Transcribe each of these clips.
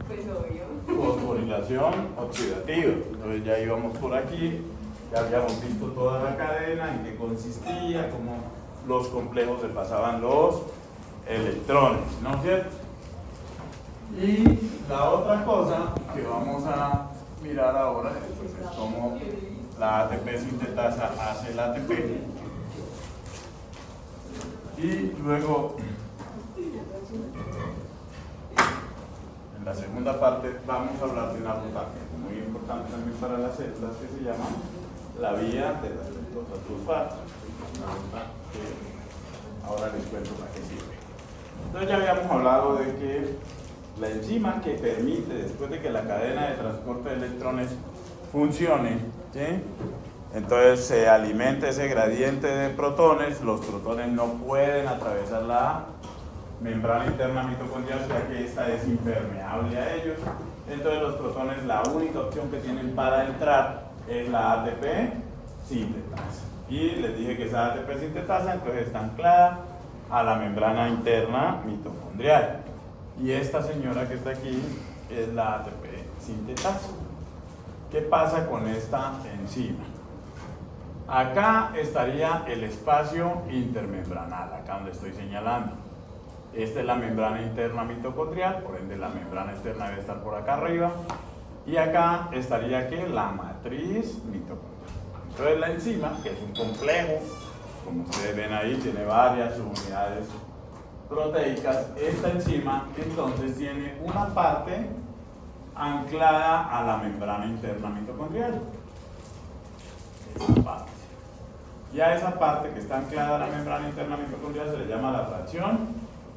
Pues obvio. Fosforilación oxidativa. Entonces ya íbamos por aquí, ya habíamos visto toda la cadena, en qué consistía, cómo los complejos se pasaban los electrones, ¿no es cierto? Y la otra cosa que vamos a mirar ahora es cómo la ATP sintetasa hace el ATP. Y luego, en la segunda parte, vamos a hablar de una ruta muy importante también para las células que se llama la vía de las pentosas sulfato. Una ruta que ahora les cuento para qué sirve. Entonces ya habíamos hablado de que la enzima que permite, después de que la cadena de transporte de electrones funcione, ¿sí? Entonces se alimenta ese gradiente de protones, los protones no pueden atravesar la membrana interna mitocondrial ya que esta es impermeable a ellos. Entonces los protones, la única opción que tienen para entrar es la ATP sintetasa. Y les dije que esa ATP sintetasa entonces está anclada a la membrana interna mitocondrial. Y esta señora que está aquí es la ATP sintetasa. ¿Qué pasa con esta enzima? Acá estaría el espacio intermembranal, acá donde estoy señalando. Esta es la membrana interna mitocondrial, por ende la membrana externa debe estar por acá arriba. Y acá estaría ¿qué? La matriz mitocondrial. Entonces la enzima, que es un complejo, como ustedes ven ahí, tiene varias unidades proteicas. Esta enzima entonces tiene una parte anclada a la membrana interna mitocondrial. Esa parte. Y a esa parte que está anclada a la membrana interna mitocondrial se le llama la fracción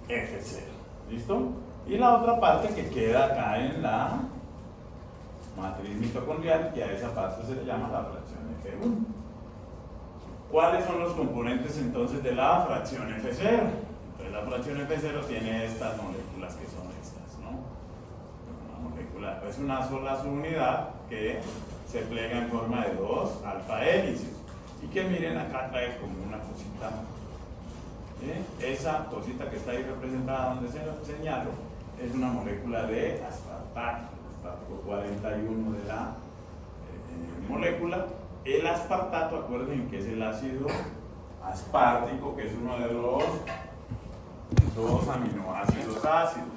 F0. ¿Listo? Y la otra parte que queda acá en la matriz mitocondrial, y a esa parte se le llama la fracción F1. ¿Cuáles son los componentes entonces de la fracción F0? Entonces la fracción F0 tiene estas moléculas que son estas, ¿no? Una molécula, es una sola subunidad que se plega en forma de dos alfa hélices. Y que miren, acá trae como una cosita. Esa cosita que está ahí representada donde se señalo es una molécula de aspartato, aspartato 41 de la molécula. El aspartato, acuérdense que es el ácido aspartico, que es uno de los dos aminoácidos ácidos.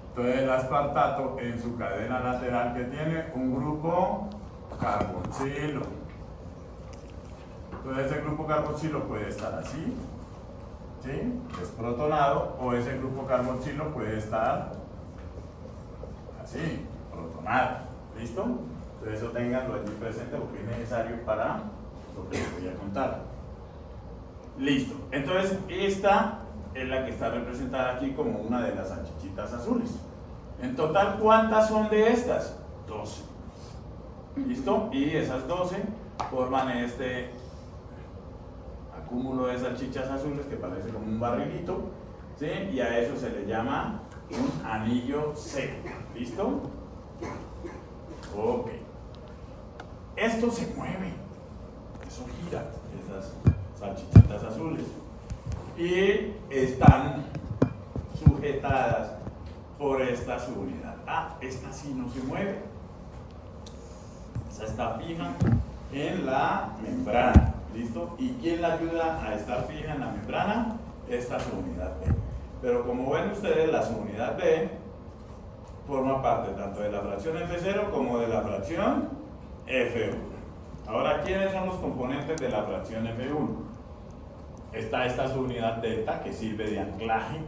Entonces el aspartato en su cadena lateral que tiene un grupo carboxilo. Entonces ese grupo carboxilo puede estar así, ¿sí? Es protonado, o ese grupo carboxilo puede estar así, protonado. ¿Listo? Entonces eso ténganlo allí presente porque es necesario para lo que les voy a contar. Listo. Entonces esta es la que está representada aquí como una de las salchichitas azules. En total, ¿cuántas son de estas? 12. ¿Listo? Y esas 12 forman este acúmulo de salchichas azules que parece como un barrilito, ¿sí? Y a eso se le llama un anillo seco. ¿Listo? Ok. Esto se mueve, eso gira, esas salchichitas azules, y están sujetadas por esta subunidad. Ah, esta sí no se mueve, esa está fija en la membrana. ¿Listo? ¿Y quién la ayuda a estar fija en la membrana? Esta subunidad B. Pero como ven ustedes, la subunidad B forma parte tanto de la fracción F0 como de la fracción F1. Ahora, ¿quiénes son los componentes de la fracción F1? Está esta subunidad delta que sirve de anclaje.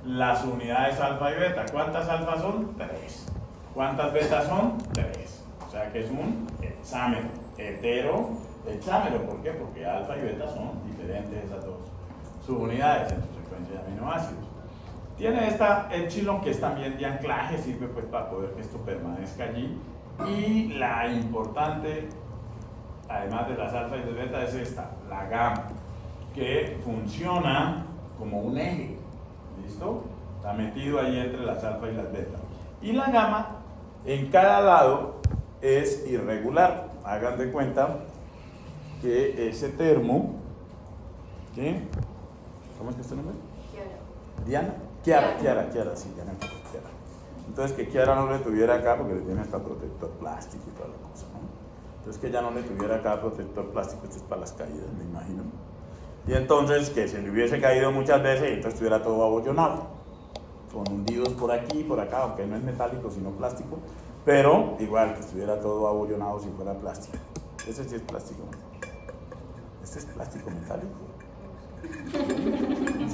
Las unidades alfa y beta, ¿cuántas alfas son? 3. ¿Cuántas betas son? 3. O sea que es un hexámero, heterohexámero. ¿Por qué? Porque alfa y beta son diferentes esas dos subunidades en su secuencia de aminoácidos. Tiene esta epsilon que es también de anclaje, sirve pues para poder que esto permanezca allí. Y la importante, además de las alfa y de beta, es esta, la gamma, que funciona como un eje. ¿Listo? Está metido ahí entre las alfa y las beta. Y la gamma en cada lado es irregular. Hagan de cuenta que ese termo, ¿qué? ¿Cómo es que este nombre? Kiara. Diana. Kiara, sí, Diana, Kiara. Entonces que Kiara no le tuviera acá, porque le tiene hasta protector plástico y toda la cosa, ¿no? Entonces que ella no le tuviera acá protector plástico, este es para las caídas, me imagino. Y entonces que se le hubiese caído muchas veces y entonces estuviera todo abollonado, con hundidos por aquí y por acá, aunque no es metálico sino plástico, pero igual que estuviera todo abollonado si fuera plástico. Ese sí es plástico, ¿no? Este es plástico metálico.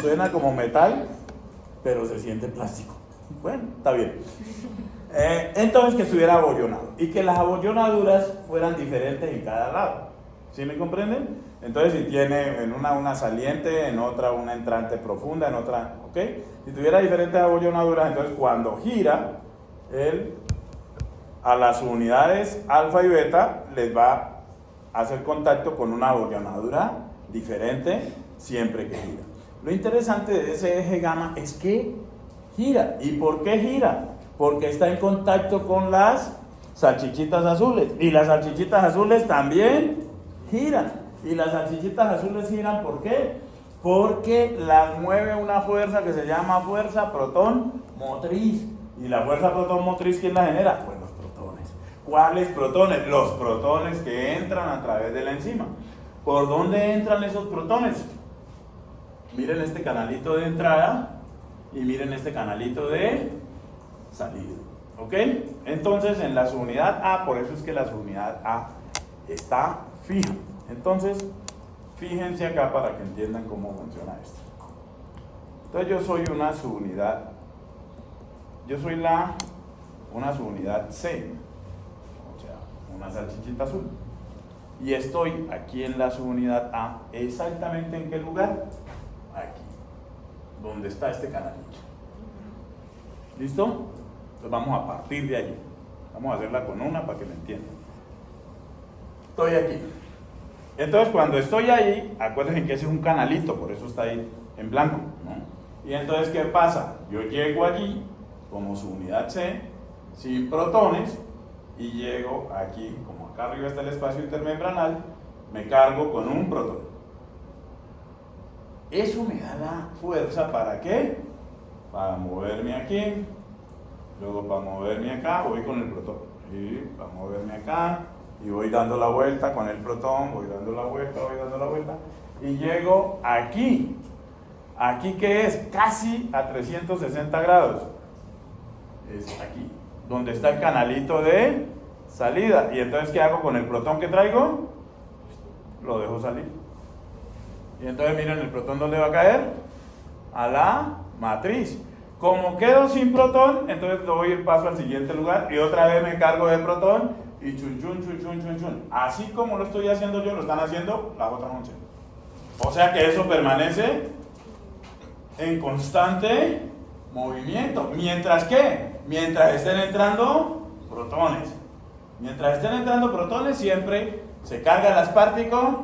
Suena como metal, pero se siente plástico. Bueno, está bien. Entonces que estuviera abollonado y que las abollonaduras fueran diferentes en cada lado. ¿Sí me comprenden? Entonces si tiene en una saliente, en otra una entrante profunda, en otra, ¿ok? Si tuviera diferentes abollonaduras, entonces cuando gira, él a las unidades alfa y beta les va a hacer contacto con una abollonadura diferente siempre que gira. Lo interesante de ese eje gamma es que gira. ¿Y por qué gira? Porque está en contacto con las salchichitas azules. Y las salchichitas azules también giran. Y las salchichitas azules giran, ¿por qué? Porque las mueve una fuerza que se llama fuerza protón motriz. ¿Y la fuerza protón motriz quién la genera? Pues los protones. ¿Cuáles protones? Los protones que entran a través de la enzima. ¿Por dónde entran esos protones? Miren este canalito de entrada y miren este canalito de salida. ¿Ok? Entonces en la subunidad A, por eso es que la subunidad A está fija. Entonces, fíjense acá para que entiendan cómo funciona esto. Entonces yo soy una subunidad, yo soy una subunidad C, o sea, una salchichita azul. Y estoy aquí en la subunidad A, ¿exactamente en qué lugar? Aquí, donde está este canalito. ¿Listo? Entonces vamos a partir de allí. Vamos a hacerla con una para que me entiendan. Estoy aquí. Entonces cuando estoy ahí, acuérdense que ese es un canalito, por eso está ahí en blanco, ¿no? Y entonces ¿qué pasa? Yo llego allí como subunidad C, sin protones, y llego aquí, como acá arriba está el espacio intermembranal, me cargo con un protón. Eso me da la fuerza, ¿para qué? Para moverme aquí, luego para moverme acá, voy con el protón, y para moverme acá, y voy dando la vuelta con el protón, voy dando la vuelta, y llego aquí. Aquí que es casi a 360 grados. Es aquí, donde está el canalito de salida. Y entonces, ¿qué hago con el protón que traigo? Lo dejo salir. Y entonces miren el protón, ¿dónde va a caer? A la matriz. Como quedo sin protón, entonces doy el paso al siguiente lugar y otra vez me cargo de protón y chun chun chun chun chun chun. Así como lo estoy haciendo yo, lo están haciendo las otras 11. O sea que eso permanece en constante movimiento. ¿Mientras qué? Mientras estén entrando protones. Mientras estén entrando protones, siempre se cargan las partículas,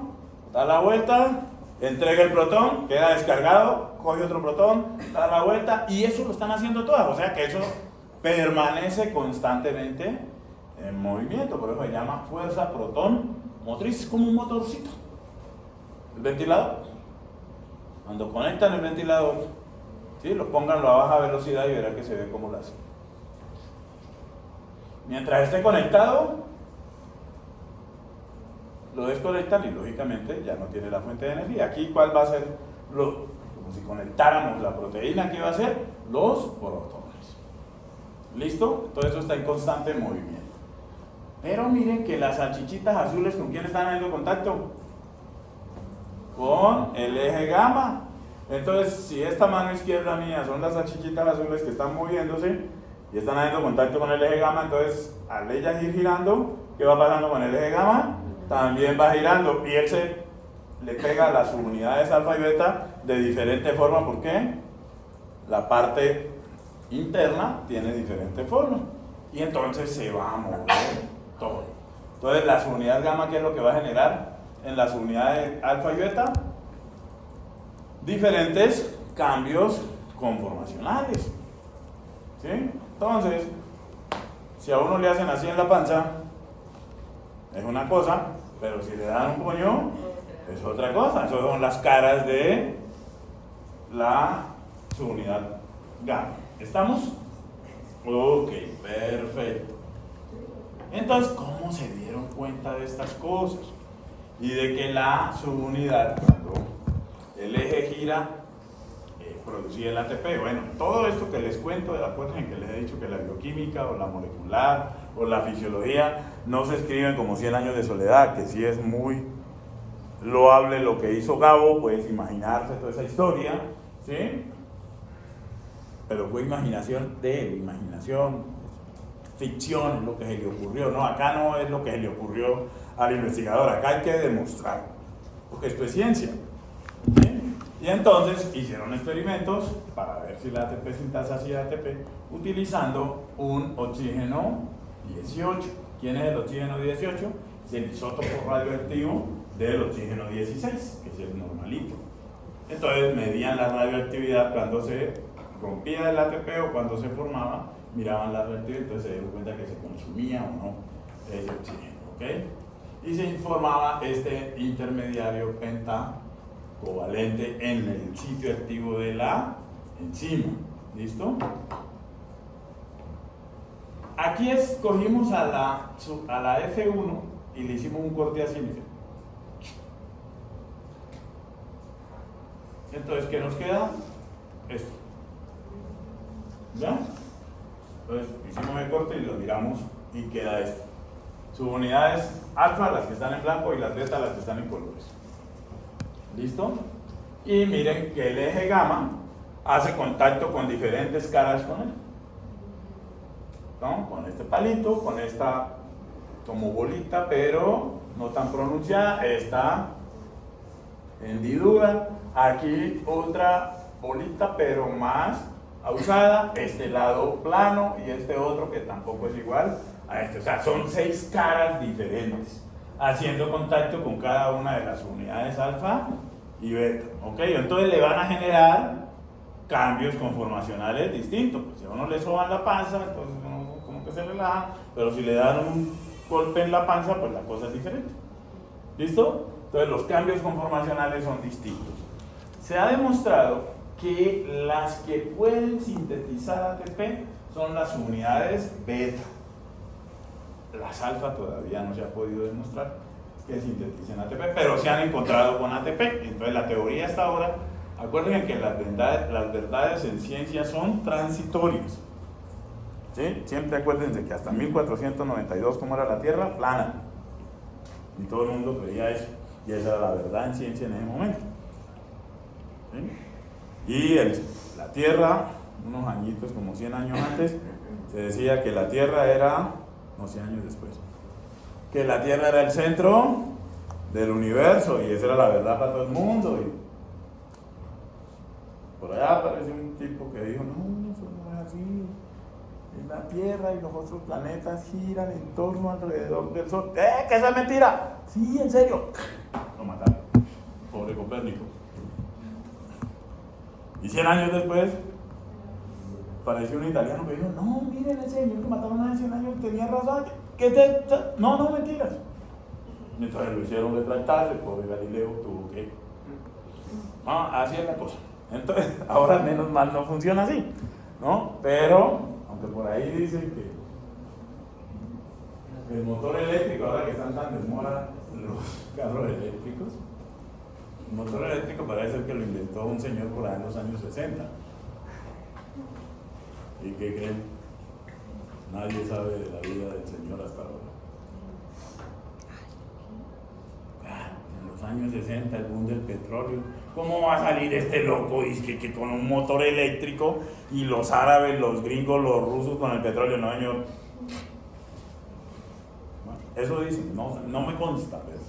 da la vuelta, entrega el protón, queda descargado, coge otro protón, da la vuelta, y eso lo están haciendo todas. O sea que eso permanece constantemente en movimiento. Por eso se llama fuerza protón motriz. Es como un motorcito. El ventilador. Cuando conectan el ventilador, ¿sí? Lo pónganlo a baja velocidad y verán que se ve como lo hace. Mientras esté conectado, lo desconectan y lógicamente ya no tiene la fuente de energía. Aquí, ¿cuál va a ser? Como si conectáramos la proteína, ¿qué va a ser? Los protones. ¿Listo? Todo eso está en constante movimiento. Pero miren que las salchichitas azules, ¿con quién están haciendo contacto? Con el eje gamma. Entonces, si esta mano izquierda mía son las salchichitas azules que están moviéndose y están haciendo contacto con el eje gamma, entonces al ellas ir girando, ¿qué va pasando con el eje gamma? También va girando y él se le pega a las subunidades alfa y beta de diferente forma. ¿Por qué? La parte interna tiene diferente forma y entonces se va a mover todo. Entonces la subunidad gamma, ¿qué es lo que va a generar en las unidades alfa y beta? Diferentes cambios conformacionales. ¿Sí? Entonces, si a uno le hacen así en la panza, es una cosa, pero si le dan un puño, es otra cosa. Esas son las caras de la subunidad gamma. ¿Estamos? Ok, perfecto. Entonces, ¿cómo se dieron cuenta de estas cosas? Y de que la subunidad, cuando el eje gira, producía el ATP. Bueno, todo esto que les cuento, de acuerdo en que les he dicho que la bioquímica o la molecular o la fisiología no se escriben como 100 años de soledad, que sí es muy loable lo que hizo Gabo, puedes imaginarse toda esa historia, ¿sí? Pero fue imaginación de él, imaginación, ficción es lo que se le ocurrió, ¿no? Acá no es lo que se le ocurrió al investigador, acá hay que demostrar, porque esto es ciencia, ¿sí? Y entonces hicieron experimentos para ver si la ATP sintasa hacía ATP utilizando un oxígeno 18. ¿Quién es el oxígeno 18? Es el isótopo radioactivo del oxígeno 16, que es el normalito. Entonces medían la radioactividad cuando se rompía el ATP o cuando se formaba, miraban la radioactividad, entonces se dieron cuenta que se consumía o no ese oxígeno, ¿ok? Y se informaba este intermediario pentacovalente en el sitio activo de la enzima. ¿Listo? Aquí escogimos a la F1 y le hicimos un corte así, miren. Entonces, ¿qué nos queda? Esto. ¿Ya? Entonces, hicimos el corte y lo miramos y queda esto. Subunidades alfa, las que están en blanco, y las beta, las que están en colores. ¿Listo? Y miren que el eje gamma hace contacto con diferentes caras con él, ¿no? Con este palito, con esta como bolita, pero no tan pronunciada, esta hendidura, aquí otra bolita, pero más usada, este lado plano y este otro que tampoco es igual a este. O sea, son 6 caras diferentes, haciendo contacto con cada una de las unidades alfa y beta, ¿ok? Entonces le van a generar cambios conformacionales distintos. Pues si a uno le soban la panza, entonces uno como que se relaja, pero si le dan un golpe en la panza, pues la cosa es diferente. ¿Listo? Entonces los cambios conformacionales son distintos. Se ha demostrado que las que pueden sintetizar ATP son las unidades beta. Las alfa todavía no se ha podido demostrar que sinteticen ATP, pero se han encontrado con ATP. Entonces la teoría hasta ahora, acuérdense que las verdades en ciencia son transitorias, ¿sí? Siempre acuérdense que hasta 1492, ¿cómo era la Tierra? Plana. Y todo el mundo creía eso. Y esa era la verdad en ciencia en ese momento, ¿sí? Y la Tierra, unos añitos, como 100 años antes, se decía que la Tierra era, no 100 años después, que la Tierra era el centro del universo, y esa era la verdad para todo el mundo. Y por allá apareció un tipo que dijo, no, eso no es así. La Tierra y los otros planetas giran en torno alrededor del Sol. ¡Que esa es mentira! Sí, en serio. Lo mataron. Pobre Copérnico. Y 100 años después, apareció un italiano que dijo, no, miren, el señor que mataron hace 100 años tenía razón. No, mentiras. Y entonces lo hicieron retractarse, el pobre Galileo tuvo que... así es la cosa. Entonces, ahora menos mal no funciona así, ¿no? Pero, aunque por ahí dicen que el motor eléctrico, ahora que están tan de moda los carros eléctricos, el motor eléctrico parece ser que lo inventó un señor por ahí en los años 60. ¿Y qué creen? Nadie sabe de la vida del señor hasta ahora. En los años 60, el boom del petróleo. ¿Cómo va a salir este loco que con un motor eléctrico y los árabes, los gringos, los rusos con el petróleo? No, señor. Bueno, eso dicen, no me consta, pero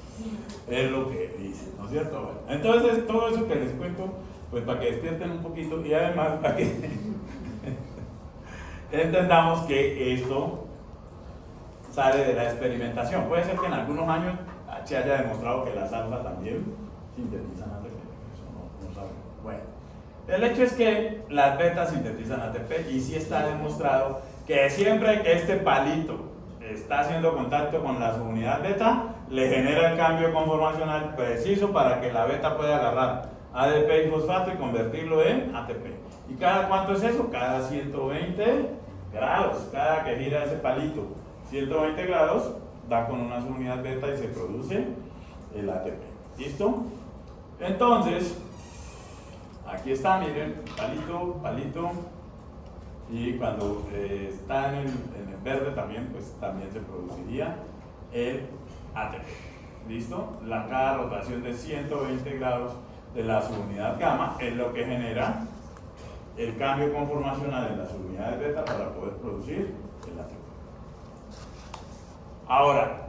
es lo que dicen, ¿no es cierto? Bueno, entonces, todo eso que les cuento, pues para que despierten un poquito y además para que entendamos que esto sale de la experimentación. Puede ser que en algunos años se haya demostrado que las alfa también sintetizan ATP. Eso no sabe. Bueno, el hecho es que las betas sintetizan ATP y sí está demostrado que siempre que este palito está haciendo contacto con la subunidad beta, le genera el cambio conformacional preciso para que la beta pueda agarrar ADP y fosfato y convertirlo en ATP. ¿Y cada cuánto es eso? Cada 120 grados. Cada que gira ese palito 120 grados, da con unas unidades beta y se produce el ATP. ¿Listo? Entonces, aquí está, miren, palito, palito. Y cuando está en el verde también, pues también se produciría el ATP. ¿Listo? Cada rotación de 120 grados de la subunidad gamma es lo que genera el cambio conformacional en las unidades beta para poder producir el ATP. Ahora,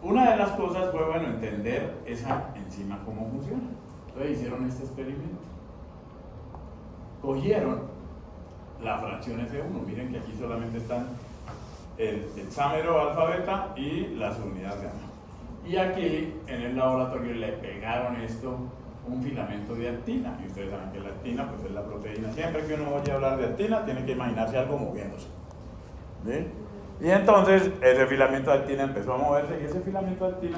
una de las cosas fue, bueno, entender esa enzima cómo funciona. Entonces hicieron este experimento. Cogieron la fracción F1, miren que aquí solamente están el hexámero alfa beta y las unidades gamma. Y aquí en el laboratorio le pegaron esto, un filamento de actina. Y ustedes saben que la actina pues es la proteína. Siempre que uno vaya a hablar de actina, tiene que imaginarse algo moviéndose. ¿Sí? Y entonces ese filamento de actina empezó a moverse y ese filamento de actina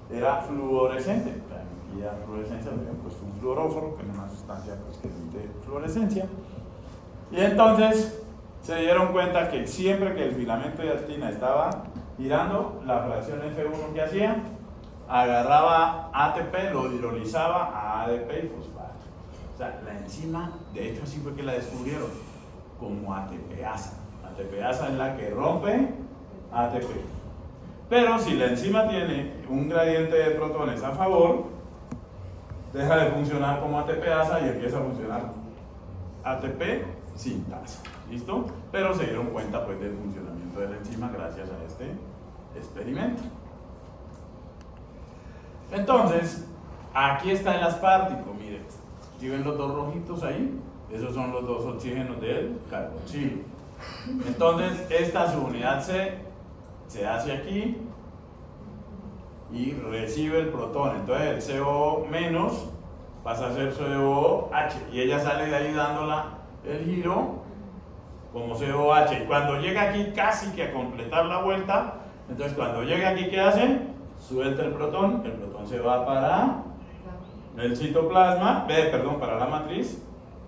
era fluorescente. Aquí a fluorescencia le habían puesto un fluoróforo, que es una sustancia pues, que emite fluorescencia. Y entonces se dieron cuenta que siempre que el filamento de actina estaba girando, la fracción F1 que hacía, agarraba ATP, lo hidrolizaba a ADP y fosfato. O sea, la enzima, de hecho así fue que la descubrieron, como ATPasa. ATPasa es la que rompe ATP. Pero si la enzima tiene un gradiente de protones a favor, deja de funcionar como ATPasa y empieza a funcionar ATP sintasa. ¿Listo? Pero se dieron cuenta pues del funcionamiento de la enzima gracias a este experimento. Entonces, aquí está el aspartico, miren. ¿Sí ven los dos rojitos ahí? Esos son los dos oxígenos del carboxilo. Entonces, esta subunidad C se hace aquí y recibe el protón. Entonces, el CO- pasa a ser COH y ella sale de ahí dándola el giro como COH. Y cuando llega aquí casi que a completar la vuelta, entonces cuando llega aquí, ¿qué hace? Suelta el protón se va para el citoplasma, para la matriz,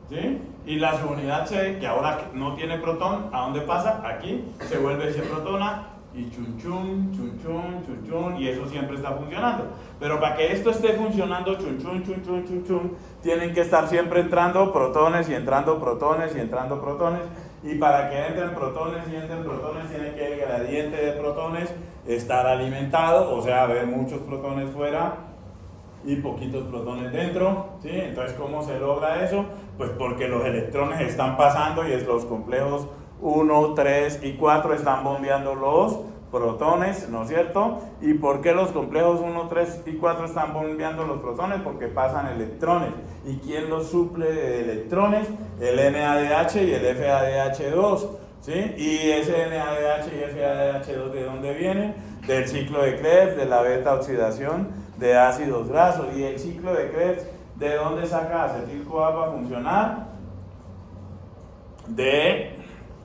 ¿sí? Y la subunidad C, que ahora no tiene protón, ¿a dónde pasa? Aquí se vuelve C protona y chun chun, chun chun, chun chun, y eso siempre está funcionando. Pero para que esto esté funcionando chun chun, chun chun, chun chun, tienen que estar siempre entrando protones y entrando protones y entrando protones. Y para que entren protones y entren protones, tiene que el gradiente de protones estar alimentado, o sea, haber muchos protones fuera y poquitos protones dentro, ¿sí? Entonces, ¿cómo se logra eso? Pues porque los electrones están pasando y los complejos 1, 3 y 4 están bombeando los protones, ¿no es cierto? ¿Y por qué los complejos 1, 3 y 4 están bombeando los protones? Porque pasan electrones. ¿Y quién los suple de electrones? El NADH y el FADH2, ¿sí? Y ese NADH y FADH2, ¿de dónde vienen? Del ciclo de Krebs, de la beta oxidación de ácidos grasos. ¿Y el ciclo de Krebs de dónde saca acetil-CoA para funcionar? De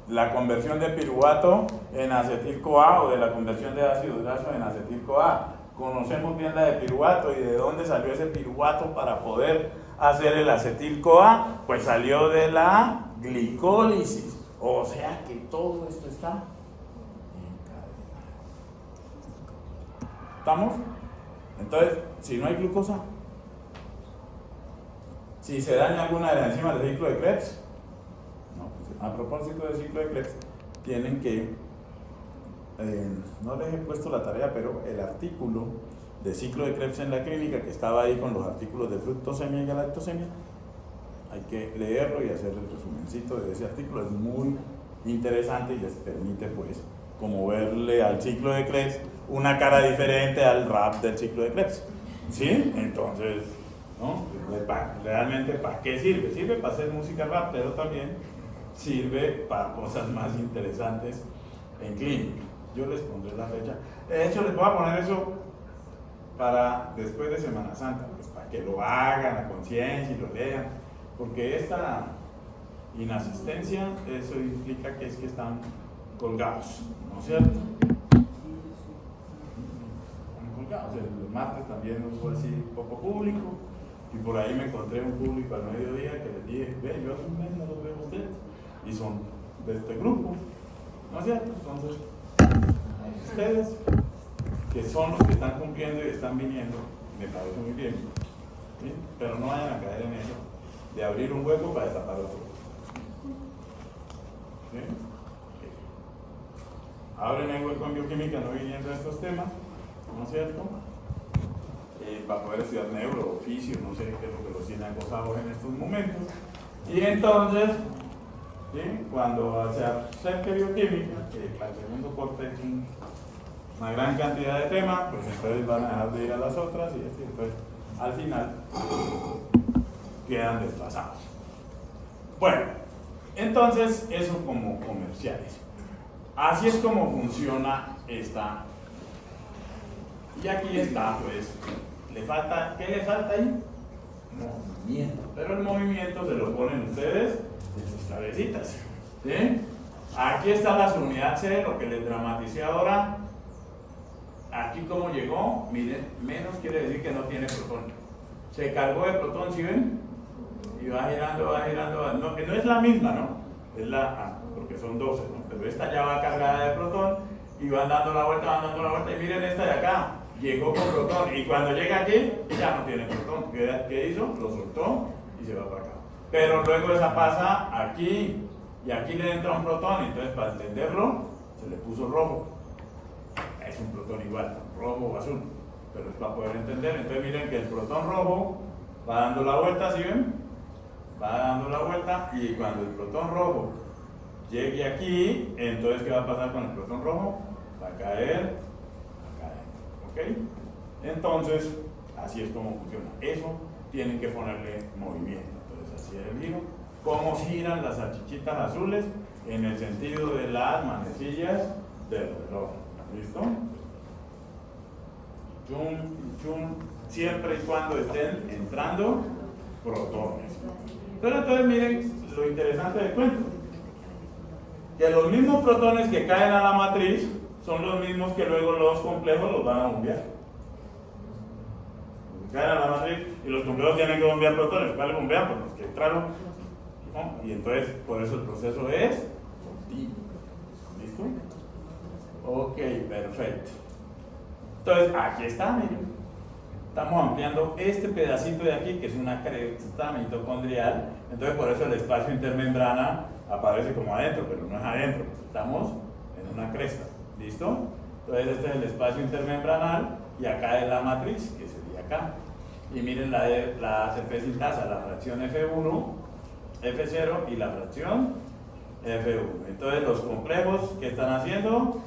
la conversión de piruvato en acetil-CoA o de la conversión de ácidos grasos en acetil-CoA. Conocemos bien la de piruvato y de dónde salió ese piruvato para poder hacer el acetil-CoA. Pues salió de la glicólisis. O sea que todo esto está en cadena. ¿Estamos? Entonces, si no hay glucosa, si se daña alguna de las enzimas del ciclo de Krebs, no, pues, a propósito del ciclo de Krebs, tienen que, no les he puesto la tarea, pero el artículo de ciclo de Krebs en la clínica, que estaba ahí con los artículos de fructosemia y galactosemia, hay que leerlo y hacer el resumencito de ese artículo, es muy interesante y les permite pues como verle al ciclo de Krebs una cara diferente al rap del ciclo de Krebs, ¿sí? Entonces, ¿no? Realmente, ¿para qué sirve? Sirve para hacer música rap, pero también sirve para cosas más interesantes en clínica. Yo les pondré la fecha. De hecho, les voy a poner eso para después de Semana Santa, pues para que lo hagan a conciencia y lo lean, porque esta inasistencia, eso implica que es que están colgados, ¿no es cierto? Colgados. El martes también hubo así poco público y por ahí me encontré un público al mediodía que les dije, ve, yo hace un mes no los veo a ustedes y son de este grupo, ¿no es cierto? Entonces, ustedes, que son los que están cumpliendo y están viniendo, me parece muy bien, ¿sí? Pero no vayan a caer en eso, de abrir un hueco para destapar otro. ¿Sí? Abren el hueco en bioquímica no viniendo a estos temas, ¿no es cierto? Para poder estudiar neuro, oficio, no sé qué es lo que los tiene acosados en estos momentos. Y entonces, ¿sí? Cuando se acerque bioquímica, que para el segundo corte es una gran cantidad de temas, pues entonces van a dejar de ir a las otras y así, entonces al final quedan desfasados. Bueno, entonces eso como comerciales. Así es como funciona esta. Y aquí está, pues, ¿qué le falta ahí? Movimiento. Pero el movimiento se lo ponen ustedes en sus cabecitas. ¿Sí? Aquí está la unidad C, lo que les dramaticé ahora. Aquí como llegó, miren, menos quiere decir que no tiene protón. Se cargó de protón, ¿sí ven? Y va girando, no, que no es la misma, ¿no? Es la A, porque son 12, ¿no? Pero esta ya va cargada de protón y van dando la vuelta, y miren esta de acá, llegó con protón, y cuando llega aquí, ya no tiene protón. ¿Qué hizo? Lo soltó y se va para acá. Pero luego esa pasa aquí, y aquí le entra un protón, entonces para entenderlo, se le puso rojo. Es un protón igual, rojo o azul, pero es para poder entender. Entonces miren que el protón rojo va dando la vuelta, ¿sí ven? Va dando la vuelta, y cuando el protón rojo llegue aquí, entonces ¿qué va a pasar con el protón rojo? Va a caer, ¿ok? Entonces, así es como funciona. Eso tienen que ponerle movimiento. Entonces así es el giro. ¿Cómo giran las salchichitas azules? En el sentido de las manecillas del reloj. ¿Listo? Chum, siempre y cuando estén entrando protones. Pero entonces miren lo interesante del cuento. Que los mismos protones que caen a la matriz son los mismos que luego los complejos los van a bombear. Caen a la matriz y los complejos tienen que bombear protones. ¿Cuáles bombean? Pues los que entraron, ¿no? Y entonces por eso el proceso es continuo. ¿Listo? Ok, perfecto. Entonces, aquí está, miren. Estamos ampliando este pedacito de aquí, que es una cresta mitocondrial. Entonces, por eso el espacio intermembrana aparece como adentro, pero no es adentro. Estamos en una cresta. ¿Listo? Entonces, este es el espacio intermembranal y acá es la matriz, que sería acá. Y miren la ATP sintasa, la fracción F1, F0 y la fracción F1. Entonces, los complejos que están haciendo,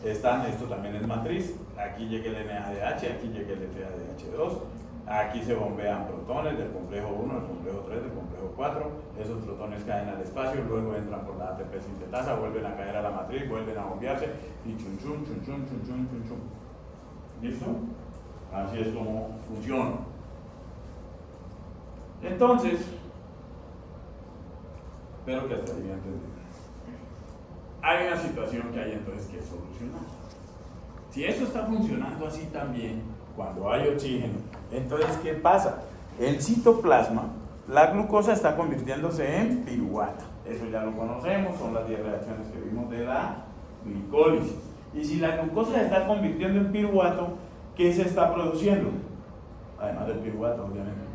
esto también es matriz, aquí llega el NADH, aquí llega el FADH2, aquí se bombean protones del complejo 1, del complejo 3, del complejo 4, esos protones caen al espacio, luego entran por la ATP sintetasa, vuelven a caer a la matriz, vuelven a bombearse y chun chun. ¿Listo? Así es como funciona. Entonces, espero que hasta ahí me entendido. Hay una situación que hay entonces que solucionar. Si eso está funcionando así también, cuando hay oxígeno, entonces ¿qué pasa? El citoplasma, la glucosa está convirtiéndose en piruvato. Eso ya lo conocemos, son las 10 reacciones que vimos de la glicólisis. Y si la glucosa se está convirtiendo en piruvato, ¿qué se está produciendo? Además del piruvato, obviamente.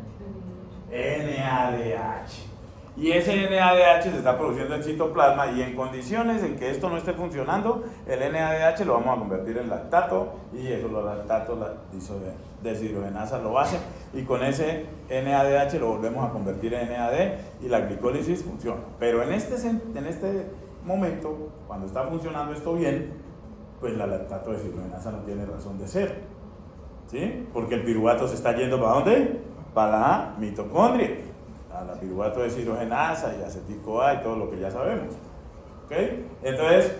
NADH. Y ese NADH se está produciendo en citoplasma, y en condiciones en que esto no esté funcionando, el NADH lo vamos a convertir en lactato, y eso los lactatos, la deshidrogenasa lo hace, y con ese NADH lo volvemos a convertir en NAD y la glicólisis funciona. Pero en este momento, cuando está funcionando esto bien, pues la lactato deshidrogenasa no tiene razón de ser, ¿sí? Porque el piruvato se está yendo ¿para dónde? Para la mitocondria, a la piruvato deshidrogenasa y acetil-CoA y todo lo que ya sabemos. ¿Okay? Entonces,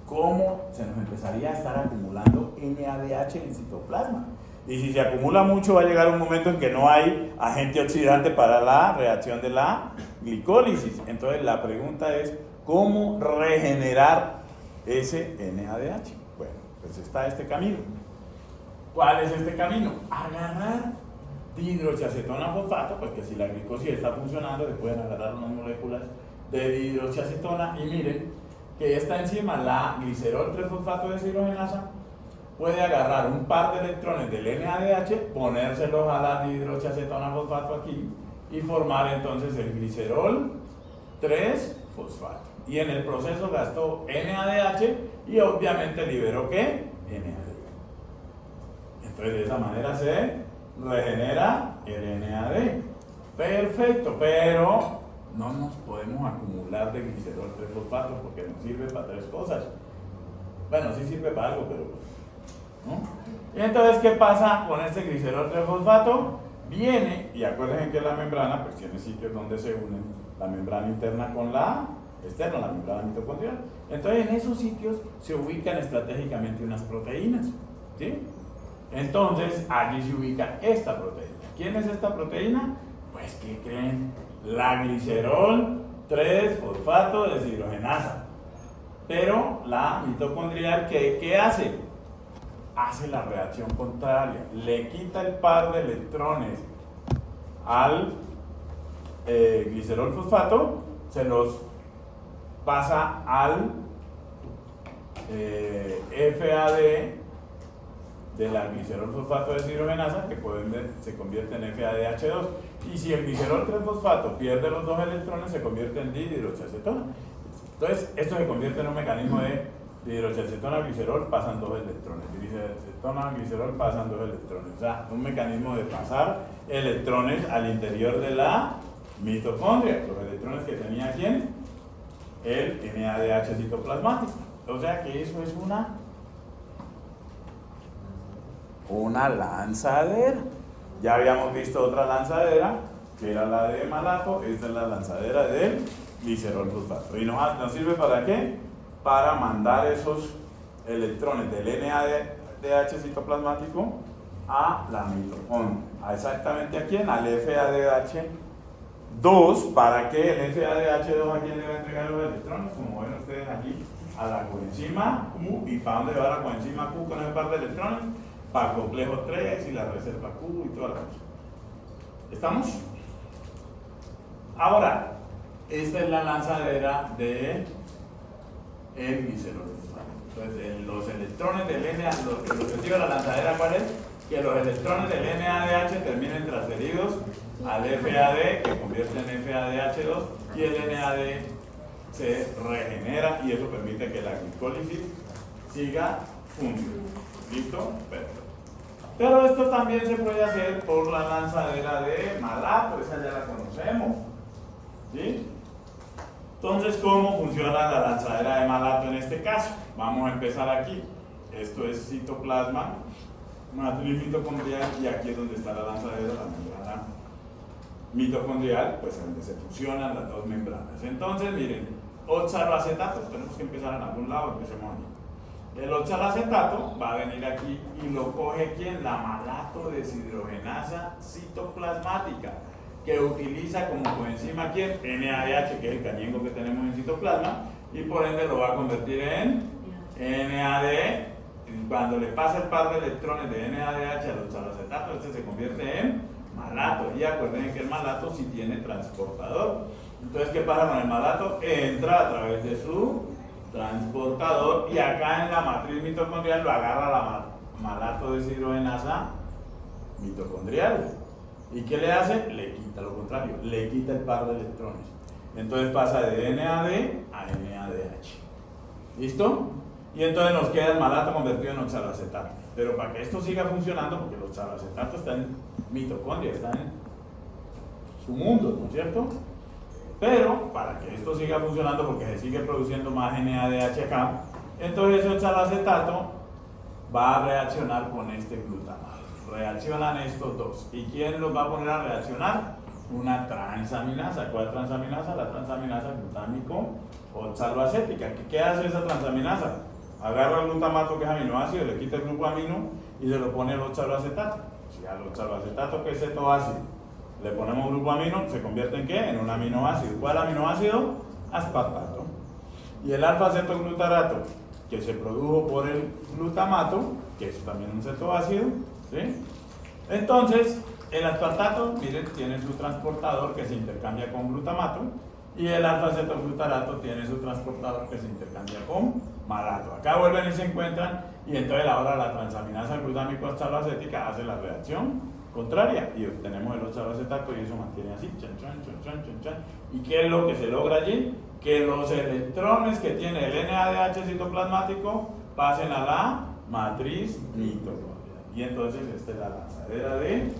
¿cómo se nos empezaría a estar acumulando NADH en el citoplasma? Y si se acumula mucho, va a llegar un momento en que no hay agente oxidante para la reacción de la glicólisis. Entonces, la pregunta es, ¿cómo regenerar ese NADH? Bueno, pues está este camino. ¿Cuál es este camino? Agarrar dihidroxiacetona fosfato, pues que si la glicosis está funcionando, se pueden agarrar unas moléculas de dihidroxiacetona, y miren que esta enzima, la glicerol 3-fosfato deshidrogenasa, puede agarrar un par de electrones del NADH, ponérselos a la dihidroxiacetona fosfato aquí y formar entonces el glicerol 3-fosfato. Y en el proceso gastó NADH y obviamente liberó ¿qué? NAD. Entonces de esa manera se regenera el NAD. Perfecto, pero no nos podemos acumular de glicerol 3-fosfato porque nos sirve para tres cosas. Bueno, sí sirve para algo, pero ¿no? Y entonces, ¿qué pasa con este glicerol 3-fosfato? Viene, y acuérdense que la membrana pues tiene sitios donde se unen la membrana interna con la externa, la membrana mitocondrial. Entonces, en esos sitios se ubican estratégicamente unas proteínas, ¿sí? Entonces, allí se ubica esta proteína. ¿Quién es esta proteína? Pues, ¿qué creen? La glicerol 3-fosfato deshidrogenasa. Pero la mitocondrial, ¿qué hace? Hace la reacción contraria. Le quita el par de electrones al glicerol fosfato, se los pasa al FAD de la glicerol fosfato deshidrogenasa, que se convierte en FADH2. Y si el glicerol 3-fosfato pierde los dos electrones, se convierte en dihidroxiacetona. Entonces, esto se convierte en un mecanismo de dihidroxiacetona, glicerol, pasan dos electrones. Dihidroxiacetona, glicerol, pasan dos electrones. O sea, un mecanismo de pasar electrones al interior de la mitocondria. Los electrones que tenía ¿quién? El NADH citoplasmático. O sea que eso es una lanzadera. Ya habíamos visto otra lanzadera, que era la de malato. Esta es la lanzadera del glicerol fosfato. ¿Y nos sirve para qué? Para mandar esos electrones del NADH citoplasmático a la mitocondria. ¿Exactamente a quién? Al FADH2. ¿Para qué el FADH2 a quién le va a entregar los electrones? Como ven ustedes aquí, a la coenzima Q. ¿Y para dónde va la coenzima Q con ese par de electrones? Para el complejo 3 y la reserva Q y toda la cosa. ¿Estamos? Ahora, esta es la lanzadera de el glicerol fosfato. Entonces, los electrones del NADH, el objetivo de la lanzadera, ¿cuál es? Que los electrones del NADH terminen transferidos al FAD, que convierte en FADH2, y el NAD se regenera y eso permite que la glicólisis siga funcionando. ¿Listo? Perfecto. Pero esto también se puede hacer por la lanzadera de malato, esa ya la conocemos. ¿Sí? Entonces, ¿cómo funciona la lanzadera de malato en este caso? Vamos a empezar aquí. Esto es citoplasma, matriz mitocondrial, y aquí es donde está la lanzadera, la membrana mitocondrial, pues donde se fusionan las dos membranas. Entonces, miren, oxaloacetato, tenemos que empezar en algún lado, empecemos aquí. El oxaloacetato va a venir aquí y lo coge ¿quién? La malato deshidrogenasa citoplasmática, que utiliza como coenzima ¿quién? NADH, que es el cañengo que tenemos en citoplasma, y por ende lo va a convertir en NAD. Cuando le pasa el par de electrones de NADH al oxaloacetato, este se convierte en malato. Y acuérdense que el malato sí tiene transportador. Entonces, ¿qué pasa con el malato? Entra a través de su transportador y acá en la matriz mitocondrial lo agarra la malato deshidrogenasa mitocondrial. ¿Y qué le hace? Le quita lo contrario, le quita el par de electrones. Entonces pasa de NAD a NADH. ¿Listo? Y entonces nos queda el malato convertido en oxaloacetato. Pero para que esto siga funcionando, porque el oxaloacetato está en mitocondria, está en su mundo, ¿no es cierto? Pero para que esto siga funcionando, porque se sigue produciendo más NADH acá, entonces ese oxaloacetato va a reaccionar con este glutamato. Reaccionan estos dos. ¿Y quién los va a poner a reaccionar? Una transaminasa. ¿Cuál transaminasa? La transaminasa glutámico oxaloacética. ¿Qué hace esa transaminasa? Agarra el glutamato, que es aminoácido, le quita el glucoamino y se lo pone al oxaloacetato. Si al oxaloacetato, que es cetoácido, le ponemos glucoamino, ¿se convierte en qué? En un aminoácido. ¿Cuál aminoácido? Aspartato. Y el alfa-cetoglutarato, que se produjo por el glutamato, que es también un cetoácido, ¿sí? Entonces, el aspartato, miren, tiene su transportador que se intercambia con glutamato, y el alfa-cetoglutarato tiene su transportador que se intercambia con malato. Acá vuelven y se encuentran, y entonces ahora la transaminasa glutámico acética hace la reacción contraria y obtenemos el 8-acetato y eso mantiene así, chan, chan, chan, chan, chan, chan. ¿Y qué es lo que se logra allí? Que los electrones que tiene el NADH citoplasmático pasen a la matriz mitocondrial. Y entonces esta es la lanzadera de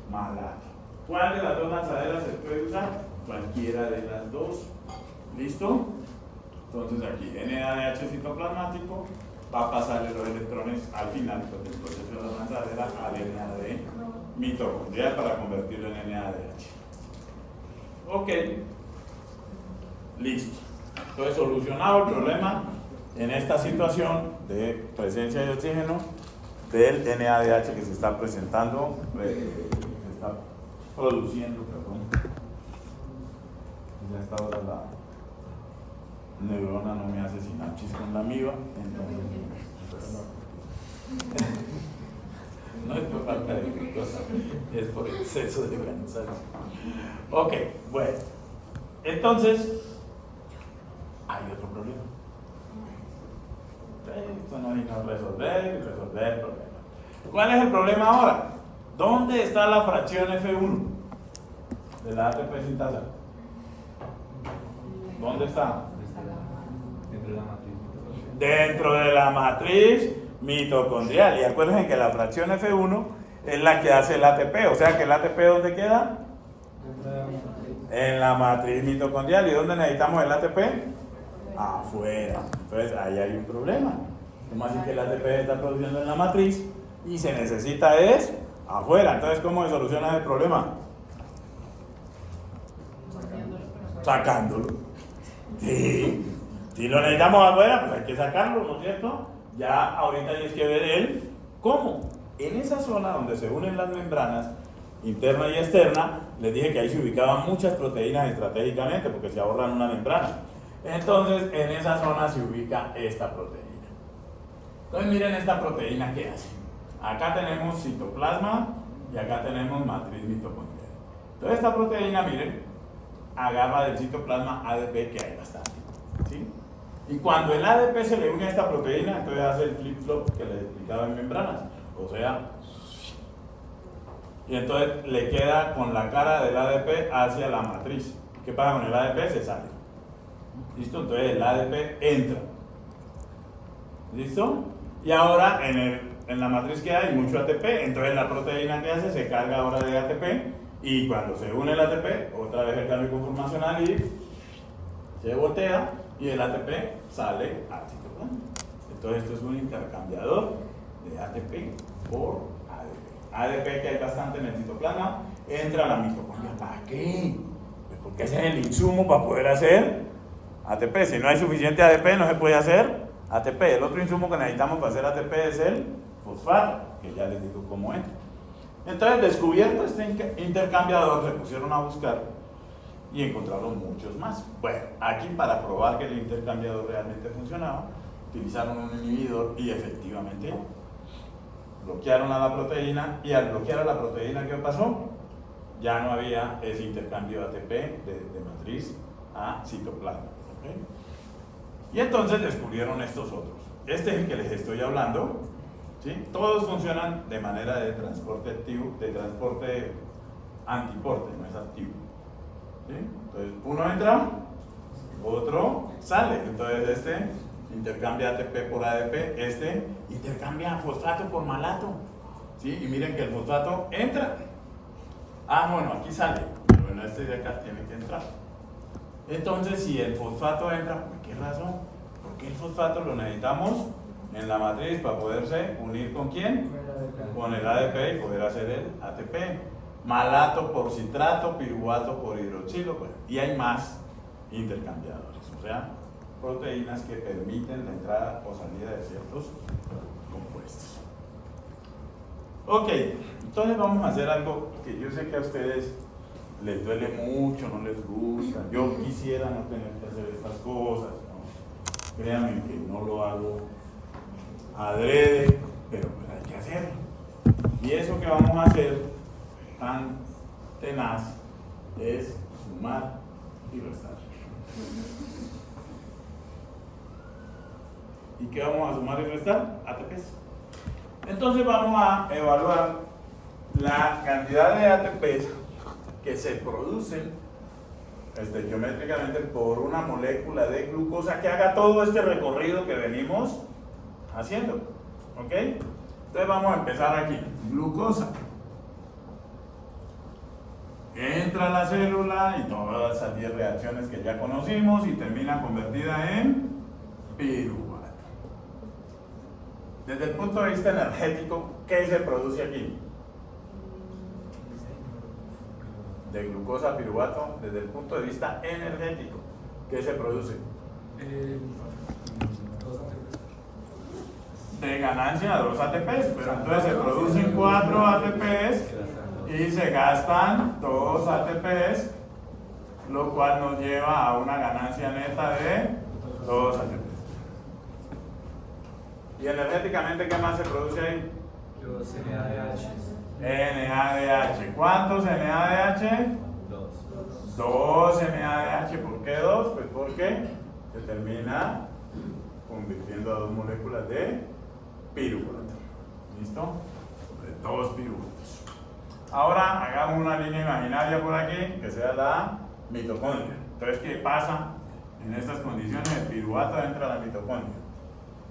malato. ¿Cuál de las dos lanzaderas se puede usar? Cualquiera de las dos. ¿Listo? Entonces aquí NADH citoplasmático va a pasarle los electrones al final del proceso de la lanzadera al NAD mitocondrial para convertirlo en NADH. Ok. Listo. Entonces solucionado el problema en esta situación de presencia de oxígeno del NADH que se está presentando, se está produciendo, perdón. Ya esta hora la neurona no me hace sinapsis con la amiba, entonces no es por falta de glucosa, es por exceso de cansancio. Ok, bueno, entonces hay otro problema. Esto no es no resolver el problema. ¿Cuál es el problema ahora? ¿Dónde está la fracción F1 de la ATP sintasa? ¿Dónde está? Dentro de la matriz mitocondrial. Y acuérdense que la fracción F1 es la que hace el ATP. O sea que el ATP ¿dónde queda? En la matriz mitocondrial. ¿Y dónde necesitamos el ATP? Afuera. Entonces ahí hay un problema. ¿Cómo así que el ATP se está produciendo en la matriz y se necesita es afuera? Entonces, ¿cómo se soluciona el problema? Sacándolo. Sí. Si lo necesitamos afuera, pues hay que sacarlo, ¿no es cierto? Ya ahorita hay que ver el cómo. En esa zona donde se unen las membranas interna y externa, les dije que ahí se ubicaban muchas proteínas estratégicamente porque se ahorran una membrana. Entonces, en esa zona se ubica esta proteína. Entonces, miren esta proteína que hace. Acá tenemos citoplasma y acá tenemos matriz mitocondrial. Entonces, esta proteína, miren, agarra del citoplasma ADP que hay bastante. ¿Sí? Y cuando el ADP se le une a esta proteína, entonces hace el flip-flop que les explicaba en membranas. O sea, y entonces le queda con la cara del ADP hacia la matriz. ¿Qué pasa con el ADP? Se sale. ¿Listo? Entonces el ADP entra. ¿Listo? Y ahora en la matriz que hay mucho ATP, entonces la proteína que hace se carga ahora de ATP y cuando se une el ATP, otra vez el cambio conformacional y se voltea y el ATP sale al citoplasma. Entonces esto es un intercambiador de ATP por ADP. ADP que hay bastante en el citoplasma, entra a la mitocondria. ¿Para qué? Pues porque ese es el insumo para poder hacer ATP. Si no hay suficiente ADP no se puede hacer ATP. El otro insumo que necesitamos para hacer ATP es el fosfato, que ya les digo cómo entra. Entonces, descubierto este intercambiador, se pusieron a buscar y encontraron muchos más. Bueno, aquí para probar que el intercambiador realmente funcionaba, utilizaron un inhibidor y efectivamente bloquearon a la proteína, y al bloquear a la proteína, ¿qué pasó? Ya no había ese intercambio de ATP de matriz a citoplasma. ¿Okay? Y entonces descubrieron estos otros. Este es el que les estoy hablando. ¿Sí? Todos funcionan de manera de transporte activo, de transporte antiporte, no es activo. ¿Sí? Entonces uno entra, otro sale. Entonces este intercambia ATP por ADP, este intercambia fosfato por malato. ¿Sí? Y miren que el fosfato entra. Ah, bueno, aquí sale, pero bueno, este de acá tiene que entrar. Entonces, si el fosfato entra, ¿por qué razón? Porque el fosfato lo necesitamos en la matriz para poderse unir ¿con quién? Con el ADP y poder hacer el ATP. Malato por citrato, piruvato por hidroxilo, pues, y hay más intercambiadores, o sea, proteínas que permiten la entrada o salida de ciertos compuestos. Ok, entonces vamos a hacer algo que yo sé que a ustedes les duele mucho, no les gusta. Yo quisiera no tener que hacer estas cosas, ¿no? Créanme que no lo hago adrede, pero pues hay que hacerlo. Y eso que vamos a hacer tan tenaz es sumar y restar. ¿Y qué vamos a sumar y restar? ATPs. Entonces vamos a evaluar la cantidad de ATPs que se producen estequiométricamente por una molécula de glucosa que haga todo este recorrido que venimos haciendo. ¿Ok? Entonces vamos a empezar aquí. Glucosa. Entra a la célula y todas esas 10 reacciones que ya conocimos y termina convertida en piruvato. Desde el punto de vista energético, ¿qué se produce aquí? De glucosa a piruvato, desde el punto de vista energético, ¿qué se produce? De ganancia 2 ATPs, pero entonces se producen 4 ATPs y se gastan 2 ATPs, lo cual nos lleva a una ganancia neta de 2 ATPs. ¿Y energéticamente qué más se produce ahí? Los NADH. NADH. ¿Cuántos NADH? 2 NADH. ¿Por qué 2? Pues porque se termina convirtiendo a 2 moléculas de piruvato. ¿Listo? De 2 piruvatos. Ahora hagamos una línea imaginaria por aquí que sea la mitocondria. Entonces, ¿qué pasa en estas condiciones? El piruvato entra a la mitocondria.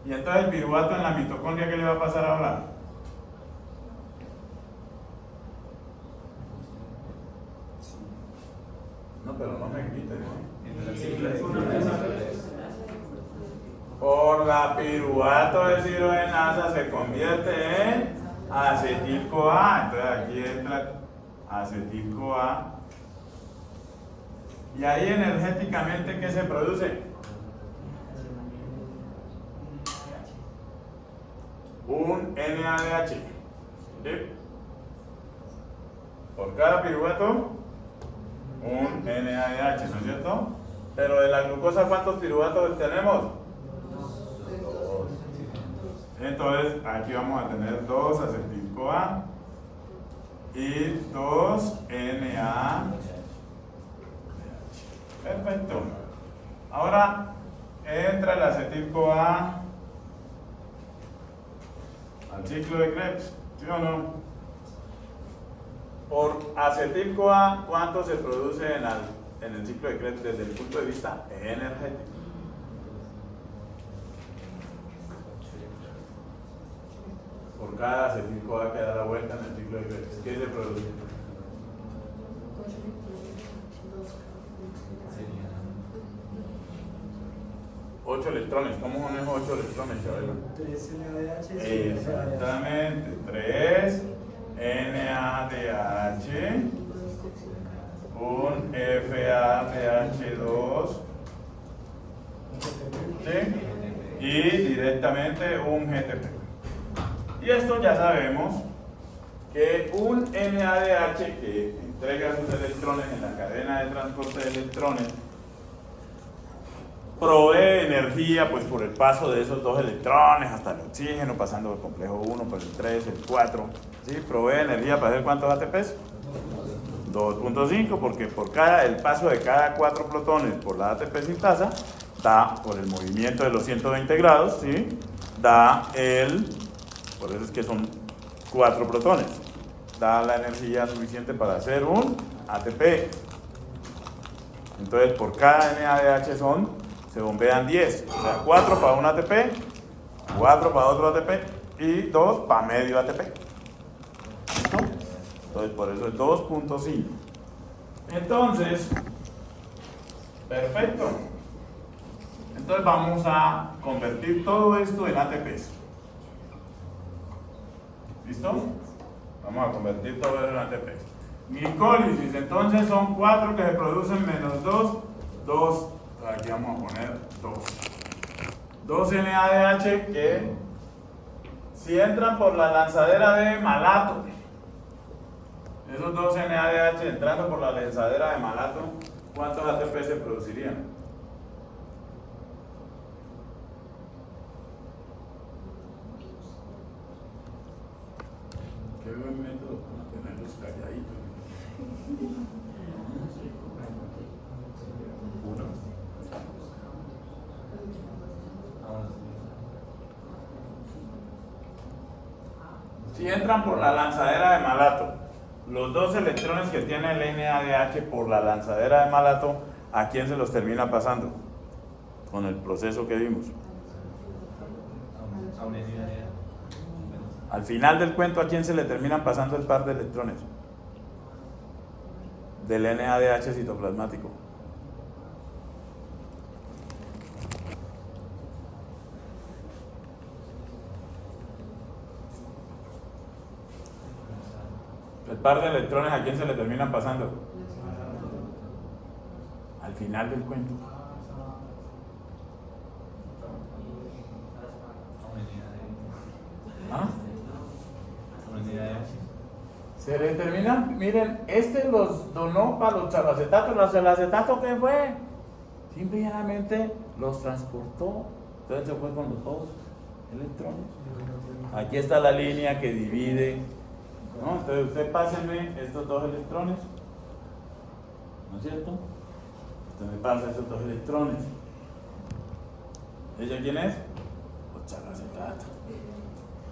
Y entonces el piruvato en la mitocondria, ¿qué le va a pasar ahora? No, pero no me grites, ¿no? Por la piruvato deshidrogenasa se convierte en acetil-CoA. Entonces aquí entra acetil-CoA. Y ahí energéticamente, ¿qué se produce? Un NADH. ¿Sí? Por cada piruvato, un NADH, ¿no es cierto? Pero de la glucosa, ¿cuántos piruvatos tenemos? 2. Entonces, aquí vamos a tener 2 acetil-CoA y 2 NADH. Perfecto. Ahora entra el acetil-CoA al ciclo de Krebs, ¿sí o no? Por acetil-CoA, ¿cuánto se produce en el ciclo de Krebs desde el punto de vista energético? Por cada acetil-CoA que da la vuelta en el ciclo de Krebs, ¿qué se produce? 8 electrones. ¿Cómo son esos 8 electrones, Chabelo? 3 NADH. Exactamente, 3 NADH, un FADH2, ¿sí? Y directamente un GTP. Y esto ya sabemos que un NADH que entrega sus electrones en la cadena de transporte de electrones provee energía pues por el paso de esos 2 electrones hasta el oxígeno, pasando del complejo 1 por el 3, el 4, ¿sí? Provee energía para hacer ¿cuántos ATPs? 2.5, porque por el paso de cada 4 protones por la ATP sintasa da, por el movimiento de los 120 grados, ¿sí? Por eso es que son 4 protones, da la energía suficiente para hacer un ATP. Entonces por cada NADH se bombean 10, o sea, 4 para un ATP, 4 para otro ATP y 2 para medio ATP. ¿Listo? Entonces, por eso es 2.5. Entonces, perfecto. Entonces, vamos a convertir todo esto en ATPs. ¿Listo? Vamos a convertir todo esto en ATPs. Glicólisis, entonces son 4 que se producen menos 2. Aquí vamos a poner 2 NADH que si entran por la lanzadera de malato, esos 2 NADH entrando por la lanzadera de malato, ¿cuántos ATP se producirían? Qué buen método para tenerlos calladitos. 1, Si entran por la lanzadera de malato, los dos electrones que tiene el NADH por la lanzadera de malato, ¿a quién se los termina pasando? Con el proceso que vimos. Al final del cuento, ¿a quién se le terminan pasando el par de electrones? Del NADH citoplasmático. El par de electrones, ¿a quién se le terminan pasando? Al final del cuento. ¿Ah? Se le terminan, miren, este los donó para los chalacetatos. ¿El acetato qué fue? Simple y llanamente los transportó. Entonces se fue con los dos electrones. Aquí está la línea que divide, ¿no? Entonces usted páseme estos dos electrones, ¿no es cierto? Usted me pasa estos dos electrones. ¿Ella quién es? Los chalacetatos.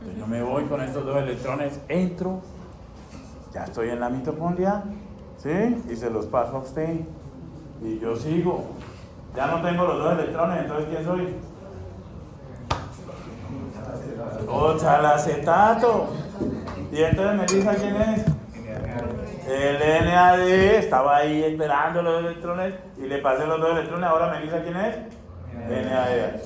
Entonces yo me voy con estos dos electrones, entro, ya estoy en la mitocondria, ¿sí? Y se los paso a usted. Y yo sigo. Ya no tengo los dos electrones, entonces ¿quién soy? Oh, chalacetato. Y entonces Melissa, ¿quién es? El NAD. Estaba ahí esperando los electrones y le pasé los dos electrones. Ahora Melissa, ¿quién es? NADH.